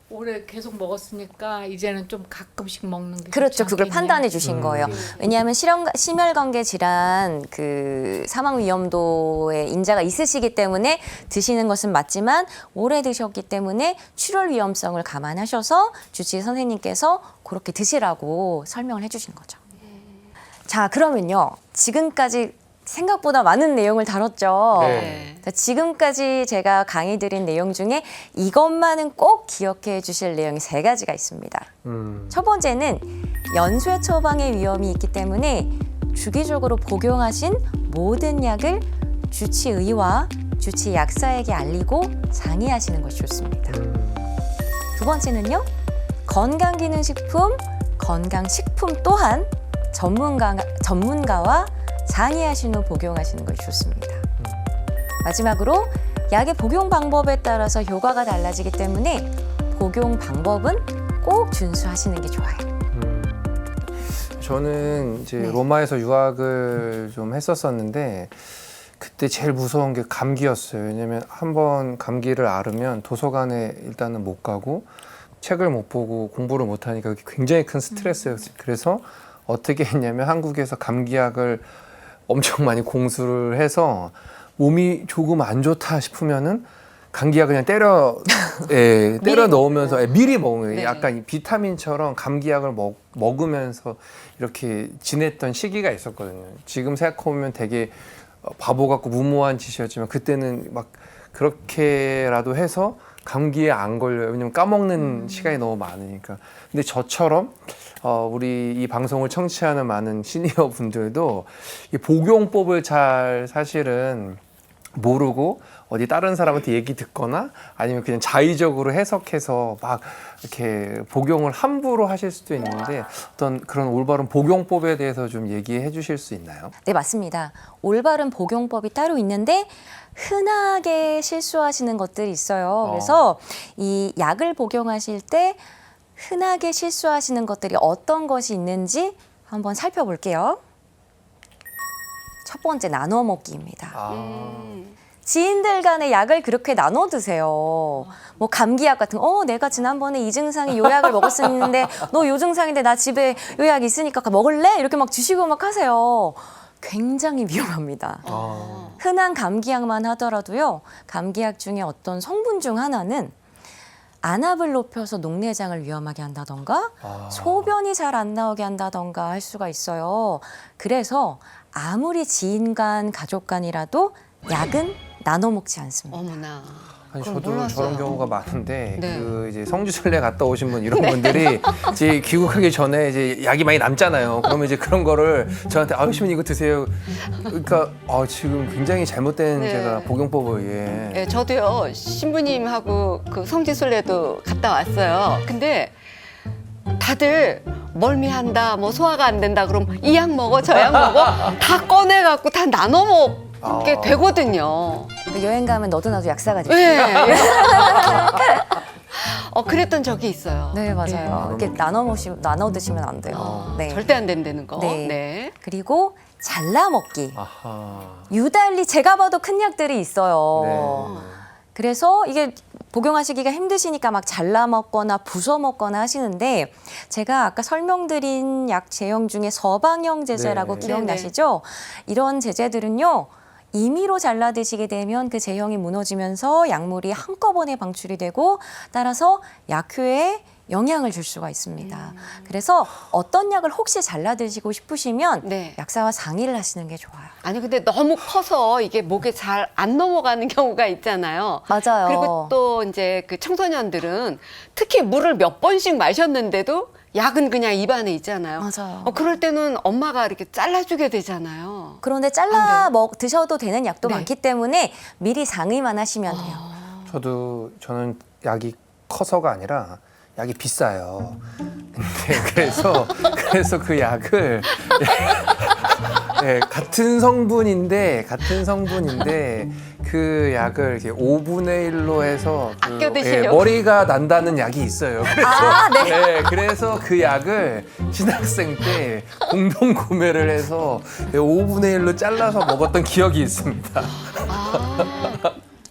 Speaker 7: 오래 계속 먹었으니까 이제는 좀 가끔씩 먹는 게
Speaker 6: 그렇죠.
Speaker 7: 좋지
Speaker 6: 그걸
Speaker 7: 않겠냐.
Speaker 6: 판단해 주신 거예요. 왜냐하면 심혈관계 질환 그 사망 위험도에 인자가 있으시기 때문에 드시는 것은 맞지만 오래 드셨기 때문에 출혈 위험성을 감안하셔서 주치의 선생님께서 그렇게 드시라고 설명을 해주신 거죠. 자, 그러면요. 지금까지 생각보다 많은 내용을 다뤘죠.
Speaker 3: 네.
Speaker 6: 자, 지금까지 제가 강의 드린 내용 중에 이것만은 꼭 기억해 주실 내용이 3가지가 있습니다. 첫 번째는 연쇄 처방의 위험이 있기 때문에 주기적으로 복용하신 모든 약을 주치의와 주치약사에게 알리고 상의하시는 것이 좋습니다. 두 번째는요. 건강기능식품, 건강식품 또한 전문가와 상의하신 후 복용하시는 것이 좋습니다. 마지막으로 약의 복용 방법에 따라서 효과가 달라지기 때문에 복용 방법은 꼭 준수하시는 게 좋아요.
Speaker 3: 저는 이제
Speaker 6: 네.
Speaker 3: 로마에서 유학을 좀 했었었는데 그때 제일 무서운 게 감기였어요. 왜냐면 한번 감기를 앓으면 도서관에 일단은 못 가고 책을 못 보고 공부를 못 하니까 그게 굉장히 큰 스트레스였어요. 그래서 어떻게 했냐면 한국에서 감기약을 엄청 많이 공수를 해서 몸이 조금 안 좋다 싶으면은 감기약 그냥 때려 넣으면서 미리 먹으면
Speaker 4: 네.
Speaker 3: 약간 이 비타민처럼 감기약을 먹으면서 이렇게 지냈던 시기가 있었거든요. 지금 생각해보면 되게 바보 같고 무모한 짓이었지만 그때는 막 그렇게라도 해서 감기에 안 걸려요. 왜냐면 까먹는 시간이 너무 많으니까. 근데 저처럼 우리 이 방송을 청취하는 많은 시니어 분들도 이 복용법을 잘 사실은 모르고 어디 다른 사람한테 얘기 듣거나 아니면 그냥 자의적으로 해석해서 막 이렇게 복용을 함부로 하실 수도 있는데 어떤 그런 올바른 복용법에 대해서 좀 얘기해 주실 수 있나요?
Speaker 6: 네, 맞습니다. 올바른 복용법이 따로 있는데 흔하게 실수하시는 것들이 있어요. 그래서 이 약을 복용하실 때 흔하게 실수하시는 것들이 어떤 것이 있는지 한번 살펴볼게요. 첫 번째, 나눠 먹기입니다. 지인들 간에 약을 그렇게 나눠 드세요. 뭐 감기약 같은 거, 내가 지난번에 이 증상에 요 약을 먹었었는데 너 요 증상인데 나 집에 요 약 있으니까 먹을래? 이렇게 막 주시고 막 하세요. 굉장히 위험합니다.
Speaker 3: 아.
Speaker 6: 흔한 감기약만 하더라도요. 감기약 중에 어떤 성분 중 하나는 안압을 높여서 녹내장을 위험하게 한다던가 소변이 잘 안 나오게 한다던가 할 수가 있어요. 그래서 아무리 지인 간 가족 간이라도 약은 나눠 먹지 않습니다.
Speaker 4: 어머나.
Speaker 3: 아니,
Speaker 4: 그건
Speaker 3: 저도
Speaker 4: 몰랐어요.
Speaker 3: 저런 경우가 많은데
Speaker 4: 네.
Speaker 3: 그 이제 성지순례 갔다 오신 분 이런 분들이 이제 귀국하기 전에 이제 약이 많이 남잖아요. 그러면 이제 그런 거를 저한테 아유 시민 이거 드세요. 그러니까 지금 굉장히 잘못된
Speaker 4: 네.
Speaker 3: 제가 복용법에 의해
Speaker 4: 네, 저도요 신부님하고 그 성지순례도 갔다 왔어요. 근데 다들 멀미한다, 뭐 소화가 안 된다, 그럼 이 약 먹어, 저 약 먹어, 다 꺼내 갖고 다 나눠 먹게 되거든요.
Speaker 6: 여행 가면 너도 나도 약 사가지고.
Speaker 4: 네. 그랬던 적이 있어요.
Speaker 6: 네, 맞아요. 이렇게 나눠 드시면 안 돼요. 네.
Speaker 4: 절대 안 된다는 거.
Speaker 6: 네.
Speaker 4: 네.
Speaker 6: 그리고 잘라 먹기.
Speaker 3: 아하.
Speaker 6: 유달리 제가 봐도 큰 약들이 있어요.
Speaker 3: 네.
Speaker 6: 그래서 이게 복용하시기가 힘드시니까 막 잘라 먹거나 부숴 먹거나 하시는데 제가 아까 설명드린 약 제형 중에 서방형 제제라고
Speaker 3: 네.
Speaker 6: 기억나시죠? 이런 제제들은요. 임의로 잘라 드시게 되면 그 제형이 무너지면서 약물이 한꺼번에 방출이 되고 따라서 약효에 영향을 줄 수가 있습니다. 그래서 어떤 약을 혹시 잘라 드시고 싶으시면
Speaker 4: 네.
Speaker 6: 약사와 상의를 하시는 게 좋아요.
Speaker 4: 아니 근데 너무 커서 이게 목에 잘 안 넘어가는 경우가 있잖아요.
Speaker 6: 맞아요.
Speaker 4: 그리고 또 이제 그 청소년들은 특히 물을 몇 번씩 마셨는데도 약은 그냥 입안에 있잖아요.
Speaker 6: 맞아요.
Speaker 4: 그럴 때는 엄마가 이렇게 잘라주게 되잖아요.
Speaker 6: 그런데 잘라 드셔도 되는 약도
Speaker 4: 네.
Speaker 6: 많기 때문에 미리 상의만 하시면 돼요.
Speaker 3: 저는 약이 커서가 아니라 약이 비싸요. 근데 그래서 그 약을 네, 같은 성분인데 그 약을 이렇게 5분의 1로 해서
Speaker 4: 아껴 드시려고.
Speaker 3: 머리가 난다는 약이 있어요. 그래서
Speaker 6: 네.
Speaker 3: 그래서 그 약을 신학생 때 공동 구매를 해서 5분의 1로 잘라서 먹었던 기억이 있습니다.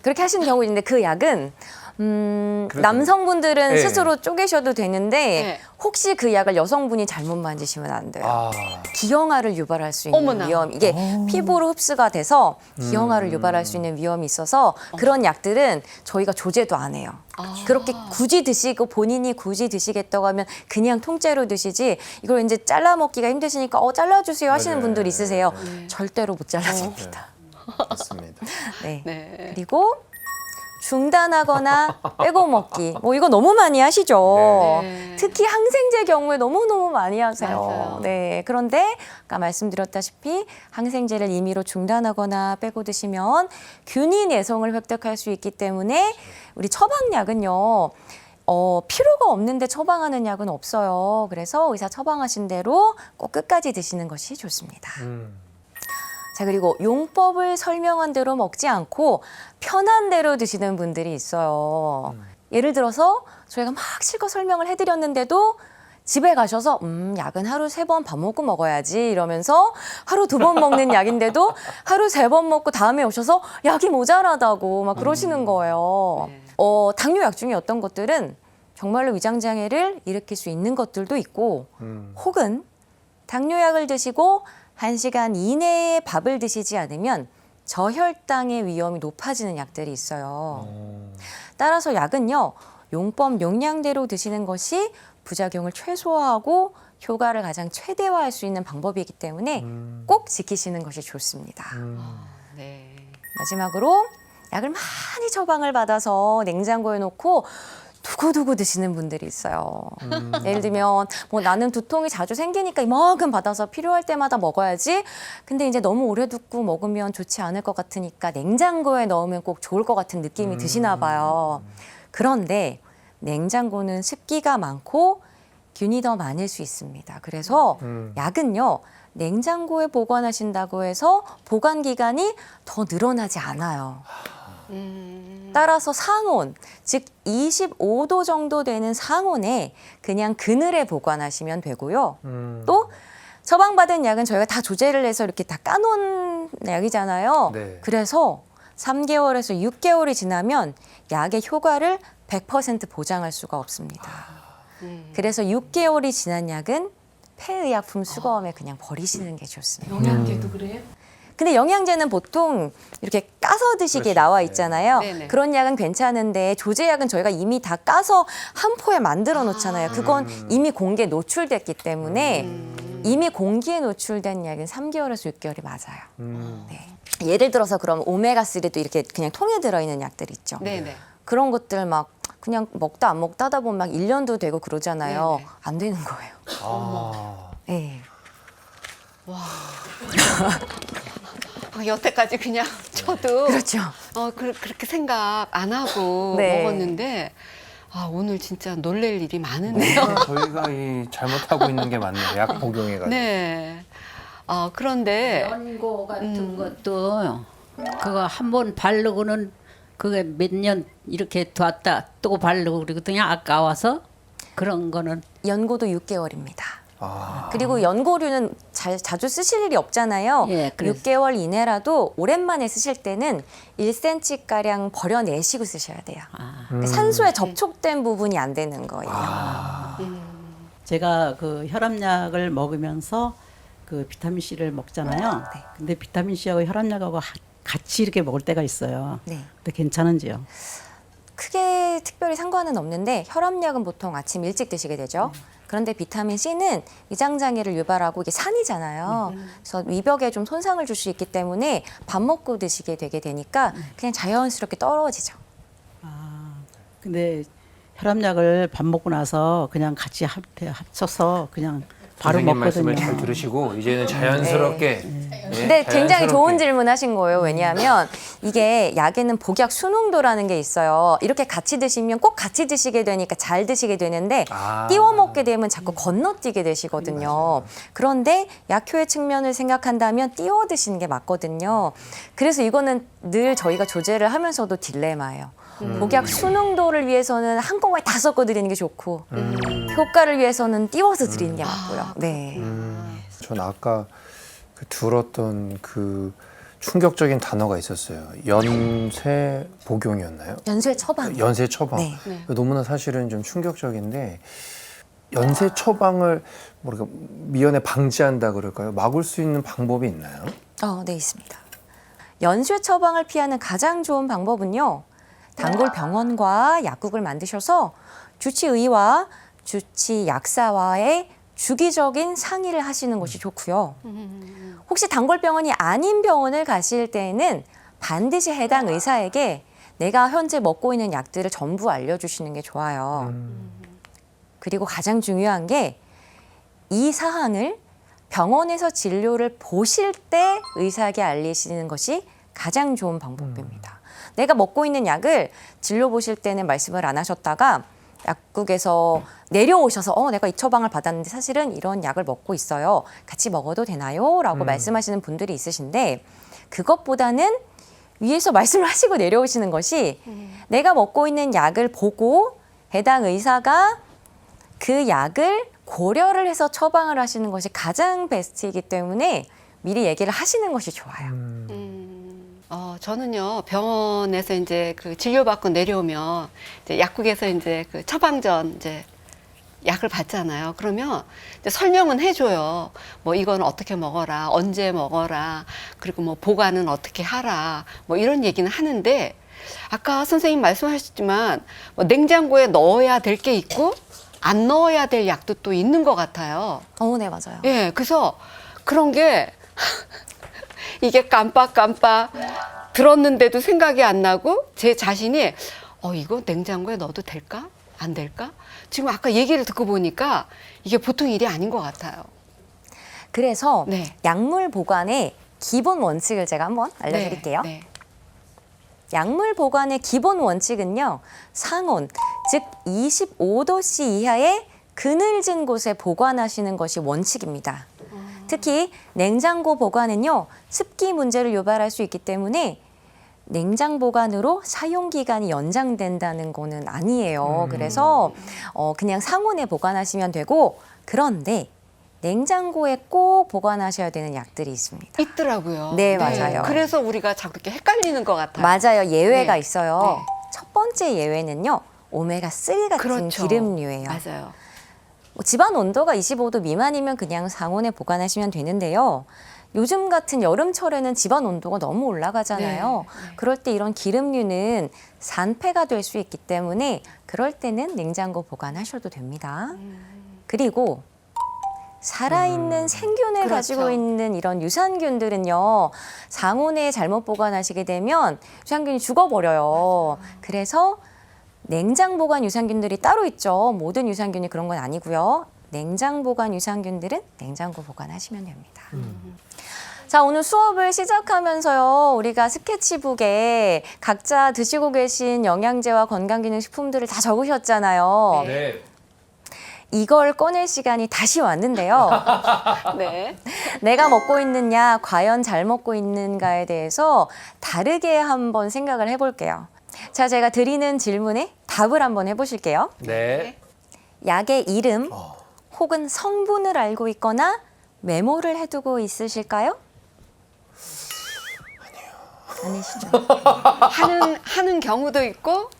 Speaker 6: 그렇게 하시는 경우 있는데 그 약은 남성분들은
Speaker 3: 네.
Speaker 6: 스스로 쪼개셔도 되는데
Speaker 4: 네.
Speaker 6: 혹시 그 약을 여성분이 잘못 만지시면 안 돼요.
Speaker 3: 아,
Speaker 6: 기형아를 유발할 수 있는
Speaker 4: 어머나.
Speaker 6: 위험, 이게 피부로 흡수가 돼서 기형아를 유발할 수 있는 위험이 있어서 그런 약들은 저희가 조제도 안 해요. 그렇게 굳이 드시고 본인이 굳이 드시겠다고 하면 그냥 통째로 드시지 이걸 이제 잘라 먹기가 힘드시니까 잘라주세요 하시는
Speaker 3: 맞아요.
Speaker 6: 분들 있으세요. 절대로 못 잘라줍니다.
Speaker 3: 맞습니다.
Speaker 6: 네.
Speaker 4: 네.
Speaker 6: 그리고 중단하거나 빼고 먹기. 이거 너무 많이 하시죠.
Speaker 4: 네.
Speaker 6: 특히 항생제 경우에 너무너무 많이 하세요.
Speaker 4: 맞아요.
Speaker 6: 네. 그런데 아까 말씀드렸다시피 항생제를 임의로 중단하거나 빼고 드시면 균이 내성을 획득할 수 있기 때문에 우리 처방약은요. 필요가 없는데 처방하는 약은 없어요. 그래서 의사 처방하신 대로 꼭 끝까지 드시는 것이 좋습니다. 자, 그리고 용법을 설명한 대로 먹지 않고 편한 대로 드시는 분들이 있어요. 예를 들어서 저희가 막 실컷 설명을 해드렸는데도 집에 가셔서 약은 하루 3번 밥 먹고 먹어야지 이러면서 하루 2번 먹는 약인데도 하루 3번 먹고 다음에 오셔서 약이 모자라다고 막 그러시는 거예요. 당뇨약 중에 어떤 것들은 정말로 위장장애를 일으킬 수 있는 것들도 있고 혹은 당뇨약을 드시고 1시간 이내에 밥을 드시지 않으면 저혈당의 위험이 높아지는 약들이 있어요. 따라서 약은요, 용법 용량대로 드시는 것이 부작용을 최소화하고 효과를 가장 최대화할 수 있는 방법이기 때문에 꼭 지키시는 것이 좋습니다.
Speaker 4: 네.
Speaker 6: 마지막으로 약을 많이 처방을 받아서 냉장고에 놓고 두고두고 드시는 분들이 있어요. 예를 들면 나는 두통이 자주 생기니까 이만큼 받아서 필요할 때마다 먹어야지. 근데 이제 너무 오래 두고 먹으면 좋지 않을 것 같으니까 냉장고에 넣으면 꼭 좋을 것 같은 느낌이 드시나 봐요. 그런데 냉장고는 습기가 많고 균이 더 많을 수 있습니다. 그래서 약은요. 냉장고에 보관하신다고 해서 보관 기간이 더 늘어나지 않아요. 따라서 상온, 즉 25도 정도 되는 상온에 그냥 그늘에 보관하시면 되고요. 또 처방받은 약은 저희가 다 조제를 해서 이렇게 다 까놓은 약이잖아요.
Speaker 3: 네.
Speaker 6: 그래서 3개월에서 6개월이 지나면 약의 효과를 100% 보장할 수가 없습니다. 그래서 6개월이 지난 약은 폐의약품 수거함에 그냥 버리시는 게 좋습니다.
Speaker 7: 영양제도 그래요?
Speaker 6: 근데 영양제는 보통 이렇게 까서 드시기에
Speaker 3: 그렇죠.
Speaker 6: 나와
Speaker 3: 네.
Speaker 6: 있잖아요.
Speaker 4: 네네.
Speaker 6: 그런 약은 괜찮은데 조제약은 저희가 이미 다 까서 한 포에 만들어 놓잖아요. 그건 이미 공기에 노출됐기 때문에 이미 공기에 노출된 약은 3개월에서 6개월이 맞아요. 네. 예를 들어서 그럼 오메가3도 이렇게 그냥 통에 들어있는 약들 있죠.
Speaker 4: 네네.
Speaker 6: 그런 것들 막 그냥 먹다 안 먹다 하다 보면 막 1년도 되고 그러잖아요.
Speaker 4: 네네.
Speaker 6: 안 되는 거예요.
Speaker 3: 아.
Speaker 6: 네.
Speaker 4: 여태까지 그냥 저도
Speaker 6: 그렇죠.
Speaker 4: 그렇게 생각 안 하고
Speaker 6: 네.
Speaker 4: 먹었는데 오늘 진짜 놀랄 일이 많으네요.
Speaker 3: 저희가 이 잘못하고 있는 게 맞네요. 약 복용해가지고.
Speaker 4: 네. 그런데
Speaker 8: 연고 같은 것도 그거 한 번 바르고는 그게 몇 년 이렇게 뒀다 또 바르고 그러거든요. 아까워서 그런 거는
Speaker 6: 연고도 6개월입니다.
Speaker 3: 아.
Speaker 6: 그리고 연고류는 자주 쓰실 일이 없잖아요.
Speaker 8: 예, 그래서.
Speaker 6: 6개월 이내라도 오랜만에 쓰실 때는 1cm가량 버려내시고 쓰셔야 돼요. 산소에 접촉된 부분이 안 되는 거예요.
Speaker 5: 제가 그 혈압약을 먹으면서 그 비타민 C를 먹잖아요.
Speaker 6: 네.
Speaker 5: 근데 비타민 C하고 혈압약하고 같이 이렇게 먹을 때가 있어요.
Speaker 6: 네.
Speaker 5: 근데 괜찮은지요?
Speaker 6: 크게 특별히 상관은 없는데 혈압약은 보통 아침 일찍 드시게 되죠. 그런데 비타민 C는 위장 장애를 유발하고 이게 산이잖아요. 그래서 위벽에 좀 손상을 줄 수 있기 때문에 밥 먹고 드시게 되게 되니까 그냥 자연스럽게 떨어지죠.
Speaker 5: 근데 혈압약을 밥 먹고 나서 그냥 같이 합쳐서 그냥 바로
Speaker 3: 선생님
Speaker 5: 먹거든요.
Speaker 3: 말씀을 잘 들으시고 이제는 자연스럽게.
Speaker 6: 네, 굉장히 좋은 질문 하신 거예요. 왜냐하면 이게 약에는 복약 순응도라는 게 있어요. 이렇게 같이 드시면 꼭 같이 드시게 되니까 잘 드시게 되는데
Speaker 3: 아.
Speaker 6: 띄워 먹게 되면 자꾸 건너뛰게 되시거든요. 그런데 약효의 측면을 생각한다면 띄워 드시는 게 맞거든요. 그래서 이거는 늘 저희가 조제를 하면서도 딜레마예요. 복약 순응도를 위해서는 한꺼번에 다 섞어 드리는 게 좋고 효과를 위해서는 띄워서 드리는 게 맞고요. 네.
Speaker 3: 전 아까 그 들었던 그 충격적인 단어가 있었어요. 연쇄 복용이었나요?
Speaker 6: 연쇄 처방.
Speaker 3: 연쇄 처방.
Speaker 6: 네.
Speaker 3: 너무나 사실은 좀 충격적인데 연쇄 처방을 뭐랄까 미연에 방지한다 그럴까요? 막을 수 있는 방법이 있나요?
Speaker 6: 네, 있습니다. 연쇄 처방을 피하는 가장 좋은 방법은요. 단골 병원과 약국을 만드셔서 주치의와 주치약사와의 주기적인 상의를 하시는 것이 좋고요. 혹시 단골병원이 아닌 병원을 가실 때에는 반드시 해당 의사에게 내가 현재 먹고 있는 약들을 전부 알려주시는 게 좋아요. 그리고 가장 중요한 게 이 사항을 병원에서 진료를 보실 때 의사에게 알리시는 것이 가장 좋은 방법입니다. 내가 먹고 있는 약을 진료 보실 때는 말씀을 안 하셨다가 약국에서 내려오셔서 내가 이 처방을 받았는데 사실은 이런 약을 먹고 있어요. 같이 먹어도 되나요? 라고 말씀하시는 분들이 있으신데 그것보다는 위에서 말씀을 하시고 내려오시는 것이 내가 먹고 있는 약을 보고 해당 의사가 그 약을 고려를 해서 처방을 하시는 것이 가장 베스트이기 때문에 미리 얘기를 하시는 것이 좋아요.
Speaker 4: 저는요 병원에서 이제 그 진료받고 내려오면 이제 약국에서 이제 그 처방전 이제 약을 받잖아요. 그러면 이제 설명은 해줘요. 뭐 이건 어떻게 먹어라, 언제 먹어라, 그리고 뭐 보관은 어떻게 하라, 뭐 이런 얘기는 하는데 아까 선생님 말씀하셨지만 뭐 냉장고에 넣어야 될 게 있고 안 넣어야 될 약도 또 있는 것 같아요.
Speaker 6: 네, 맞아요.
Speaker 4: 예, 그래서 그런 게 이게 깜빡깜빡 들었는데도 생각이 안 나고 제 자신이 이거 냉장고에 넣어도 될까? 안 될까? 지금 아까 얘기를 듣고 보니까 이게 보통 일이 아닌 것 같아요.
Speaker 6: 그래서
Speaker 4: 네.
Speaker 6: 약물 보관의 기본 원칙을 제가 한번 알려드릴게요.
Speaker 4: 네.
Speaker 6: 약물 보관의 기본 원칙은요. 상온, 즉 25도씨 이하의 그늘진 곳에 보관하시는 것이 원칙입니다. 특히 냉장고 보관은요. 습기 문제를 유발할 수 있기 때문에 냉장 보관으로 사용 기간이 연장된다는 거는 아니에요. 그래서 그냥 상온에 보관하시면 되고 그런데 냉장고에 꼭 보관하셔야 되는 약들이 있습니다.
Speaker 4: 있더라고요.
Speaker 6: 네, 맞아요.
Speaker 4: 그래서 우리가 자꾸 이렇게 헷갈리는 것 같아요.
Speaker 6: 맞아요. 예외가
Speaker 4: 네.
Speaker 6: 있어요. 첫 번째 예외는요. 오메가3 같은
Speaker 4: 그렇죠.
Speaker 6: 기름류예요.
Speaker 4: 맞아요.
Speaker 6: 집안 온도가 25도 미만이면 그냥 상온에 보관하시면 되는데요. 요즘 같은 여름철에는 집안 온도가 너무 올라가잖아요. 그럴 때 이런 기름류는 산패가 될 수 있기 때문에 그럴 때는 냉장고 보관하셔도 됩니다. 그리고 살아있는 생균을 가지고 있는 이런 유산균들은요, 상온에 잘못 보관하시게 되면 유산균이 죽어버려요. 그래서 냉장 보관 유산균들이 따로 있죠. 모든 유산균이 그런 건 아니고요. 냉장 보관 유산균들은 냉장고 보관하시면 됩니다. 자, 오늘 수업을 시작하면서요, 우리가 스케치북에 각자 드시고 계신 영양제와 건강기능식품들을 다 적으셨잖아요.
Speaker 3: 네.
Speaker 6: 이걸 꺼낼 시간이 다시 왔는데요.
Speaker 4: 네.
Speaker 6: 내가 먹고 있느냐, 과연 잘 먹고 있는가에 대해서 다르게 한번 생각을 해볼게요. 자, 제가 드리는 질문에 답을 한번 해보실게요.
Speaker 3: 네.
Speaker 6: 약의 이름 혹은 성분을 알고 있거나 메모를 해두고 있으실까요? 아니시죠?
Speaker 4: 하는 경우도 있고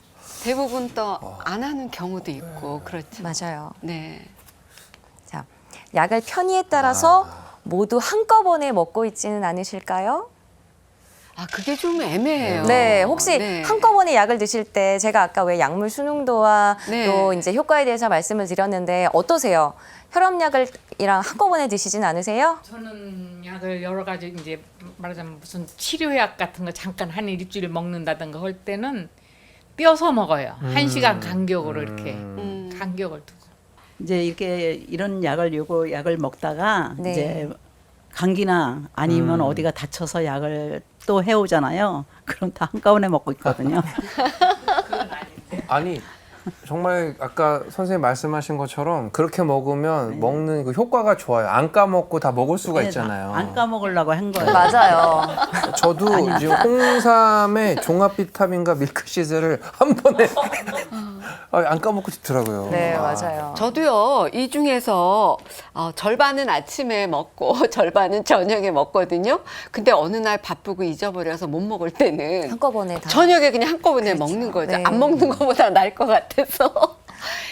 Speaker 4: 대부분 또 안 하는 경우도 있고 그렇죠.
Speaker 6: 맞아요.
Speaker 4: 네.
Speaker 6: 자, 약을 편의에 따라서 모두 한꺼번에 먹고 있지는 않으실까요?
Speaker 4: 아, 그게 좀 애매해요.
Speaker 6: 네, 혹시
Speaker 4: 네.
Speaker 6: 한꺼번에 약을 드실 때 제가 아까 왜 약물 순응도와
Speaker 4: 네.
Speaker 6: 또 이제 효과에 대해서 말씀을 드렸는데 어떠세요? 혈압약이랑 한꺼번에 드시진 않으세요?
Speaker 7: 저는 약을 여러 가지 이제 말하자면 무슨 치료약 같은 거 잠깐 한 일주일 먹는다든가 할 때는 띄어서 먹어요. 1시간 간격으로 이렇게 간격을 두고.
Speaker 5: 이제 이렇게 이런 요거 약을 먹다가
Speaker 6: 네.
Speaker 5: 이제 감기나 아니면 어디가 다쳐서 약을 또 해오잖아요. 그럼 다 한꺼번에 먹고 있거든요.
Speaker 3: 아니 정말 아까 선생님 말씀하신 것처럼 그렇게 먹으면 먹는 그 효과가 좋아요. 안 까먹고 다 먹을 수가 있잖아요.
Speaker 5: 안 까먹으려고 한 거예요.
Speaker 6: 맞아요.
Speaker 3: 저도 지금 홍삼의 종합 비타민과 밀크시즈를 한 번에 안 까먹고 싶더라고요.
Speaker 6: 네,
Speaker 3: 아.
Speaker 6: 맞아요.
Speaker 4: 저도요, 이 중에서 절반은 아침에 먹고 절반은 저녁에 먹거든요. 근데 어느 날 바쁘고 잊어버려서 못 먹을 때는
Speaker 6: 한꺼번에 다.
Speaker 4: 저녁에 그냥 한꺼번에 먹는 거죠.
Speaker 6: 네.
Speaker 4: 안 먹는 것보다 나을 것 같아서.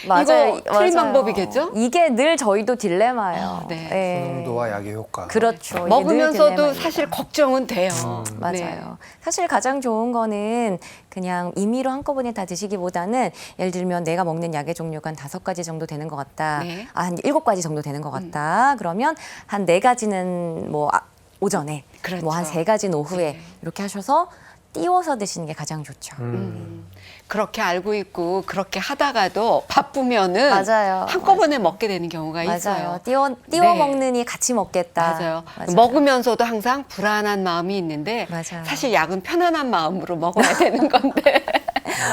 Speaker 6: 맞아요.
Speaker 4: 이거 틀린
Speaker 6: 맞아요.
Speaker 4: 방법이겠죠?
Speaker 6: 이게 늘 저희도 딜레마예요.
Speaker 4: 아, 네.
Speaker 3: 순응도와 약의 효과.
Speaker 6: 그렇죠. 이게 늘
Speaker 4: 먹으면서도
Speaker 6: 딜레마입니다.
Speaker 4: 사실 걱정은 돼요.
Speaker 6: 맞아요.
Speaker 4: 네.
Speaker 6: 사실 가장 좋은 거는 그냥 임의로 한꺼번에 다 드시기보다는 예를 들면 내가 먹는 약의 종류가 한 5가지 정도 되는 것 같다.
Speaker 4: 네.
Speaker 6: 한 7가지 정도 되는 것 같다. 그러면 한 4가지는 뭐 오전에,
Speaker 4: 그렇죠.
Speaker 6: 뭐 한 3가지는 오후에 이렇게 하셔서 띄워서 드시는 게 가장 좋죠.
Speaker 4: 그렇게 알고 있고 그렇게 하다가도 바쁘면은
Speaker 6: 맞아요.
Speaker 4: 한꺼번에 먹게 되는 경우가 있어요.
Speaker 6: 맞아요. 띄워
Speaker 4: 네.
Speaker 6: 먹느니 같이 먹겠다.
Speaker 4: 맞아요.
Speaker 6: 맞아요.
Speaker 4: 먹으면서도 항상 불안한 마음이 있는데
Speaker 6: 맞아요.
Speaker 4: 사실 약은 편안한 마음으로 먹어야 되는 건데.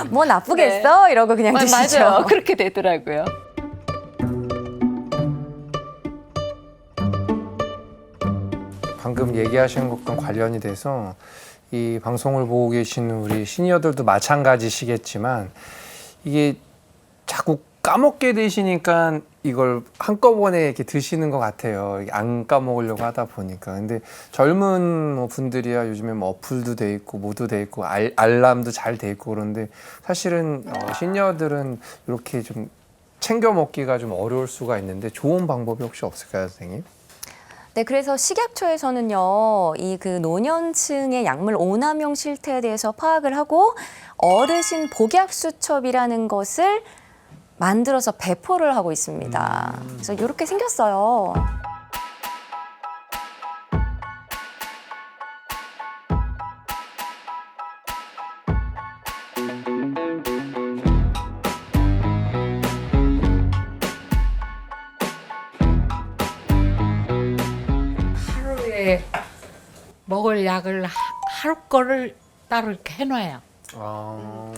Speaker 6: 뭐 나쁘겠어? 이러고 그냥 드시죠.
Speaker 4: 맞아요. 그렇게 되더라고요.
Speaker 3: 방금 얘기하신 것과 관련이 돼서 이 방송을 보고 계시는 우리 시니어들도 마찬가지시겠지만 이게 자꾸 까먹게 되시니까 이걸 한꺼번에 이렇게 드시는 것 같아요. 이게 안 까먹으려고 하다 보니까. 근데 젊은 뭐 분들이야 요즘에 뭐 어플도 돼 있고 뭐도 돼 있고 알람도 잘 돼 있고 그런데 사실은 시니어들은 이렇게 좀 챙겨 먹기가 좀 어려울 수가 있는데 좋은 방법이 혹시 없을까요, 선생님?
Speaker 6: 네, 그래서 식약처에서는요, 이 그 노년층의 약물 오남용 실태에 대해서 파악을 하고 어르신 복약 수첩이라는 것을 만들어서 배포를 하고 있습니다. 그래서 이렇게 생겼어요.
Speaker 7: 하루에 먹을 약을 하루 거를 따로 이렇게 해놔요.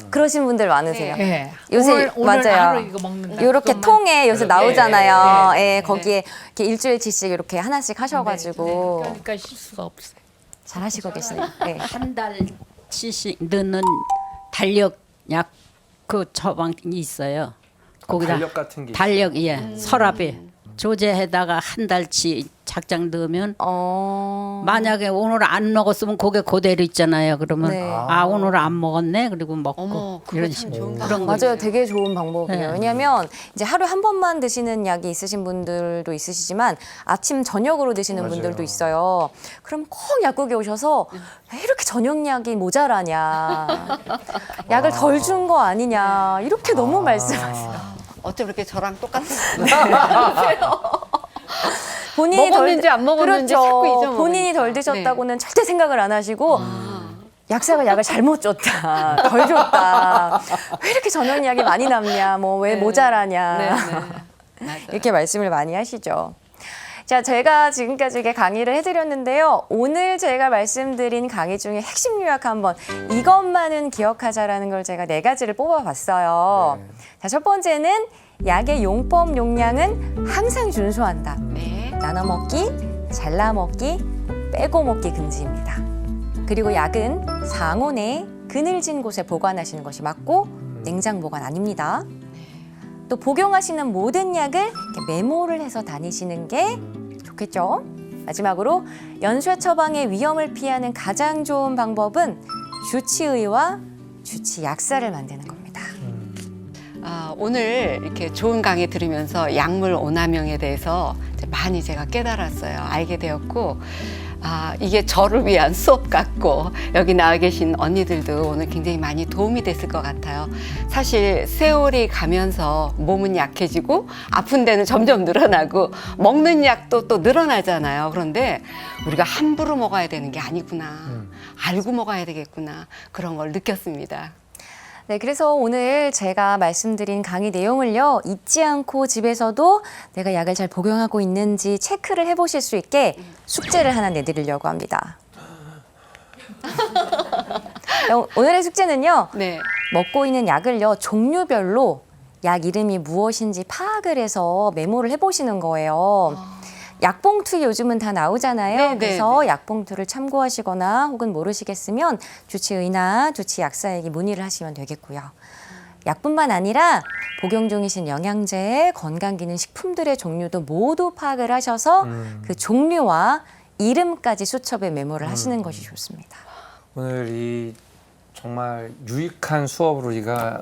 Speaker 6: 그러신 분들 많으세요.
Speaker 7: 네.
Speaker 6: 요새
Speaker 7: 오늘
Speaker 6: 맞아요.
Speaker 7: 하루 이거 먹는다.
Speaker 6: 이렇게
Speaker 7: 그것만.
Speaker 6: 통에 요새
Speaker 7: 네,
Speaker 6: 나오잖아요.
Speaker 7: 네, 네,
Speaker 6: 예, 거기에 이렇게 일주일치씩 이렇게 하나씩 하셔가지고
Speaker 7: 그러니까 실수가 없어요.
Speaker 6: 잘하시고 계시네요. 네.
Speaker 8: 한 달치씩 넣는 달력 약 그 처방이 있어요. 거기다
Speaker 3: 달력 같은 게
Speaker 8: 달력 예 서랍에 조제해다가 한 달치 작장 넣으면
Speaker 6: 어.
Speaker 8: 만약에 오늘 안 먹었으면 그게 그대로 있잖아요. 그러면
Speaker 6: 네.
Speaker 8: 아 오늘 안 먹었네. 그리고 먹고
Speaker 4: 어머, 그거
Speaker 8: 이런
Speaker 4: 참
Speaker 8: 식으로
Speaker 4: 좋은
Speaker 8: 그런 거
Speaker 6: 맞아요. 되게 좋은 방법이에요.
Speaker 8: 네.
Speaker 6: 왜냐하면 이제 하루에 한 번만 드시는 약이 있으신 분들도 있으시지만 아침 저녁으로 드시는
Speaker 3: 맞아요.
Speaker 6: 분들도 있어요. 그럼 꼭 약국에 오셔서 왜 이렇게 저녁약이 모자라냐, 약을 덜 준 거 아니냐 이렇게 너무 말씀하세요.
Speaker 4: 어쩜 이렇게 저랑 똑같은
Speaker 6: 본인이
Speaker 4: 먹었는지 안 먹었는지
Speaker 6: 그렇죠.
Speaker 4: 자꾸 잊어먹으니까.
Speaker 6: 본인이 덜 드셨다고는 절대 생각을 안 하시고 약사가 약을 잘못 줬다, 덜 줬다, 왜 이렇게 저녁약이 많이 남냐, 뭐 왜 모자라냐.
Speaker 4: 네, 네. 맞아요.
Speaker 6: 이렇게 말씀을 많이 하시죠. 자, 제가 지금까지 이렇게 강의를 해드렸는데요. 오늘 제가 말씀드린 강의 중에 핵심 요약 한번 이것만은 기억하자라는 걸 제가 4가지를 뽑아봤어요.
Speaker 3: 네.
Speaker 6: 자, 첫 번째는 약의 용법 용량은 항상 준수한다.
Speaker 4: 네.
Speaker 6: 나눠 먹기, 잘라 먹기, 빼고 먹기 금지입니다. 그리고 약은 상온에 그늘진 곳에 보관하시는 것이 맞고 냉장 보관 아닙니다. 또 복용하시는 모든 약을 이렇게 메모를 해서 다니시는 게 좋겠죠. 마지막으로 연쇄 처방의 위험을 피하는 가장 좋은 방법은 주치의와 주치약사를 만드는 겁니다.
Speaker 4: 아, 오늘 이렇게 좋은 강의 들으면서 약물 오남용에 대해서 이제 많이 제가 깨달았어요. 알게 되었고, 아, 이게 저를 위한 수업 같고, 여기 나와 계신 언니들도 오늘 굉장히 많이 도움이 됐을 것 같아요. 사실 세월이 가면서 몸은 약해지고, 아픈 데는 점점 늘어나고, 먹는 약도 또 늘어나잖아요. 그런데 우리가 함부로 먹어야 되는 게 아니구나. 알고 먹어야 되겠구나. 그런 걸 느꼈습니다.
Speaker 6: 네, 그래서 오늘 제가 말씀드린 강의 내용을요, 잊지 않고 집에서도 내가 약을 잘 복용하고 있는지 체크를 해보실 수 있게 숙제를 하나 내드리려고 합니다. 오늘의 숙제는요,
Speaker 4: 네.
Speaker 6: 먹고 있는 약을요, 종류별로 약 이름이 무엇인지 파악을 해서 메모를 해보시는 거예요. 약봉투 요즘은 다 나오잖아요.
Speaker 4: 네, 네,
Speaker 6: 그래서 약봉투를 참고하시거나 혹은 모르시겠으면 주치의나 주치약사에게 문의를 하시면 되겠고요. 약뿐만 아니라 복용 중이신 영양제, 건강기능식품들의 종류도 모두 파악을 하셔서 그 종류와 이름까지 수첩에 메모를 하시는 것이 좋습니다.
Speaker 3: 오늘 이 정말 유익한 수업을 우리가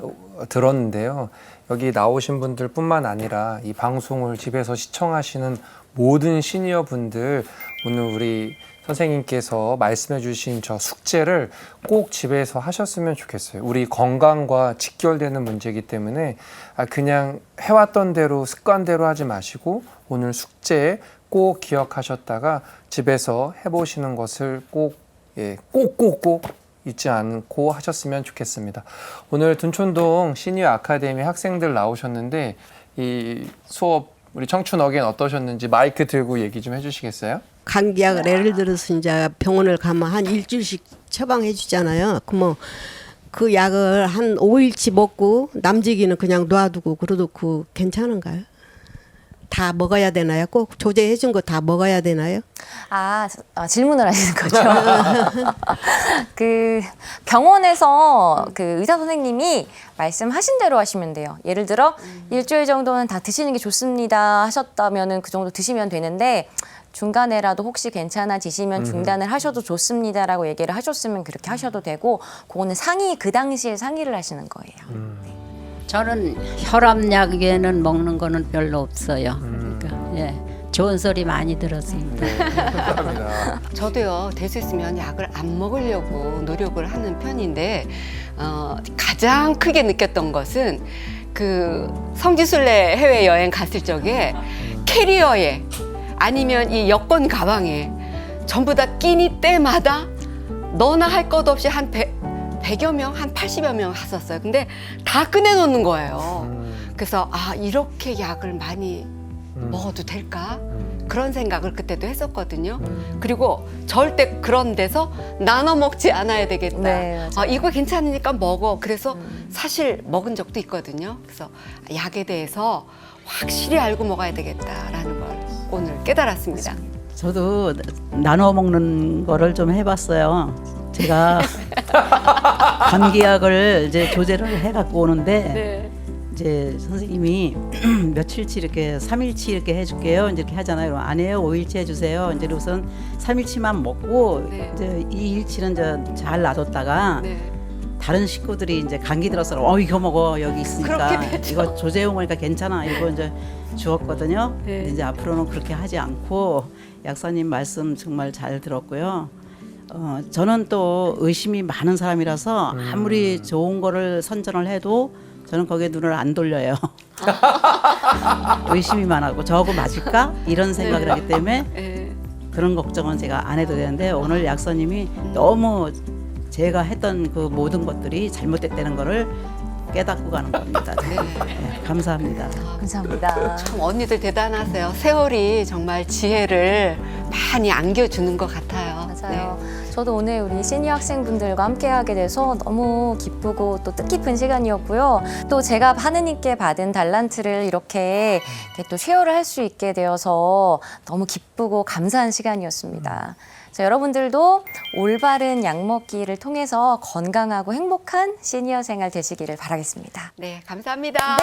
Speaker 3: 들었는데요. 여기 나오신 분들뿐만 아니라 이 방송을 집에서 시청하시는 모든 시니어 분들, 오늘 우리 선생님께서 말씀해 주신 저 숙제를 꼭 집에서 하셨으면 좋겠어요. 우리 건강과 직결되는 문제이기 때문에 그냥 해왔던 대로 습관대로 하지 마시고 오늘 숙제 꼭 기억하셨다가 집에서 해보시는 것을 꼭 잊지 않고 하셨으면 좋겠습니다. 오늘 둔촌동 시니어 아카데미 학생들 나오셨는데 이 수업 우리 청춘 어게인 어떠셨는지 마이크 들고 얘기 좀 해주시겠어요?
Speaker 9: 감기약을 예를 들어서 이제 병원을 가면 한 일주일씩 처방해 주잖아요. 그러면 그 약을 한 5일치 먹고 남지기는 그냥 놔두고 그래도 그 괜찮은가요? 다 먹어야 되나요? 꼭 조제해 준 거 다 먹어야 되나요?
Speaker 6: 질문을 하시는 거죠. 그 병원에서 그 의사 선생님이 말씀하신 대로 하시면 돼요. 예를 들어 일주일 정도는 다 드시는 게 좋습니다 하셨다면은 그 정도 드시면 되는데 중간에라도 혹시 괜찮아지시면 중단을 하셔도 좋습니다라고 얘기를 하셨으면 그렇게 하셔도 되고 그거는 그 당시에 상의를 하시는 거예요.
Speaker 8: 저는 혈압약에는 먹는 거는 별로 없어요. 그러니까 예, 좋은 소리 많이 들었습니다.
Speaker 3: 감사합니다.
Speaker 4: 저도요, 될 수 있으면 약을 안 먹으려고 노력을 하는 편인데, 가장 크게 느꼈던 것은 그 성지순례 해외여행 갔을 적에 캐리어에 아니면 이 여권 가방에 전부 다 끼니 때마다 너나 할 것 없이 한 100여 명, 한 80여 명 갔었어요. 근데 다 꺼내놓는 거예요. 그래서 이렇게 약을 많이 먹어도 될까? 그런 생각을 그때도 했었거든요. 그리고 절대 그런 데서 나눠 먹지 않아야 되겠다.
Speaker 6: 네, 맞아요.
Speaker 4: 이거 괜찮으니까 먹어. 그래서 사실 먹은 적도 있거든요. 그래서 약에 대해서 확실히 알고 먹어야 되겠다라는 걸 오늘 깨달았습니다.
Speaker 5: 저도 나눠 먹는 거를 좀 해봤어요. 제가 감기약을 이제 조제를 해갖고 오는데 이제 선생님이 며칠치 이렇게 3일치 이렇게 해줄게요. 이제 이렇게 하잖아요. 그럼 안 해요. 5일치 해주세요. 이제 우선 3일치만 먹고
Speaker 4: 네.
Speaker 5: 이제 2일치는 잘 놔뒀다가
Speaker 4: 네.
Speaker 5: 다른 식구들이 이제 감기 들어서 이거 먹어 여기 있으니까
Speaker 4: 그렇게 되죠.
Speaker 5: 이거 조제용이니까 괜찮아 이거 이제 주었거든요.
Speaker 4: 네.
Speaker 5: 근데 이제 앞으로는 그렇게 하지 않고 약사님 말씀 정말 잘 들었고요. 저는 또 의심이 많은 사람이라서 아무리 좋은 거를 선전을 해도 저는 거기에 눈을 안 돌려요. 의심이만 하고 저거 맞을까 이런 생각을 하기 때문에
Speaker 4: 네.
Speaker 5: 그런 걱정은 제가 안 해도 되는데 오늘 약사님이 너무 제가 했던 그 모든 것들이 잘못됐다는 거를 깨닫고 가는 겁니다. 네, 감사합니다.
Speaker 6: 감사합니다.
Speaker 4: 참 언니들 대단하세요. 세월이 정말 지혜를 많이 안겨주는 것 같아요.
Speaker 6: 맞아요. 저도 오늘 우리 시니어 학생분들과 함께하게 돼서 너무 기쁘고 또 뜻깊은 시간이었고요. 또 제가 하느님께 받은 달란트를 이렇게 또 쉐어를 할 수 있게 되어서 너무 기쁘고 감사한 시간이었습니다. 자, 여러분들도 올바른 약 먹기를 통해서 건강하고 행복한 시니어 생활 되시기를 바라겠습니다.
Speaker 4: 네, 감사합니다.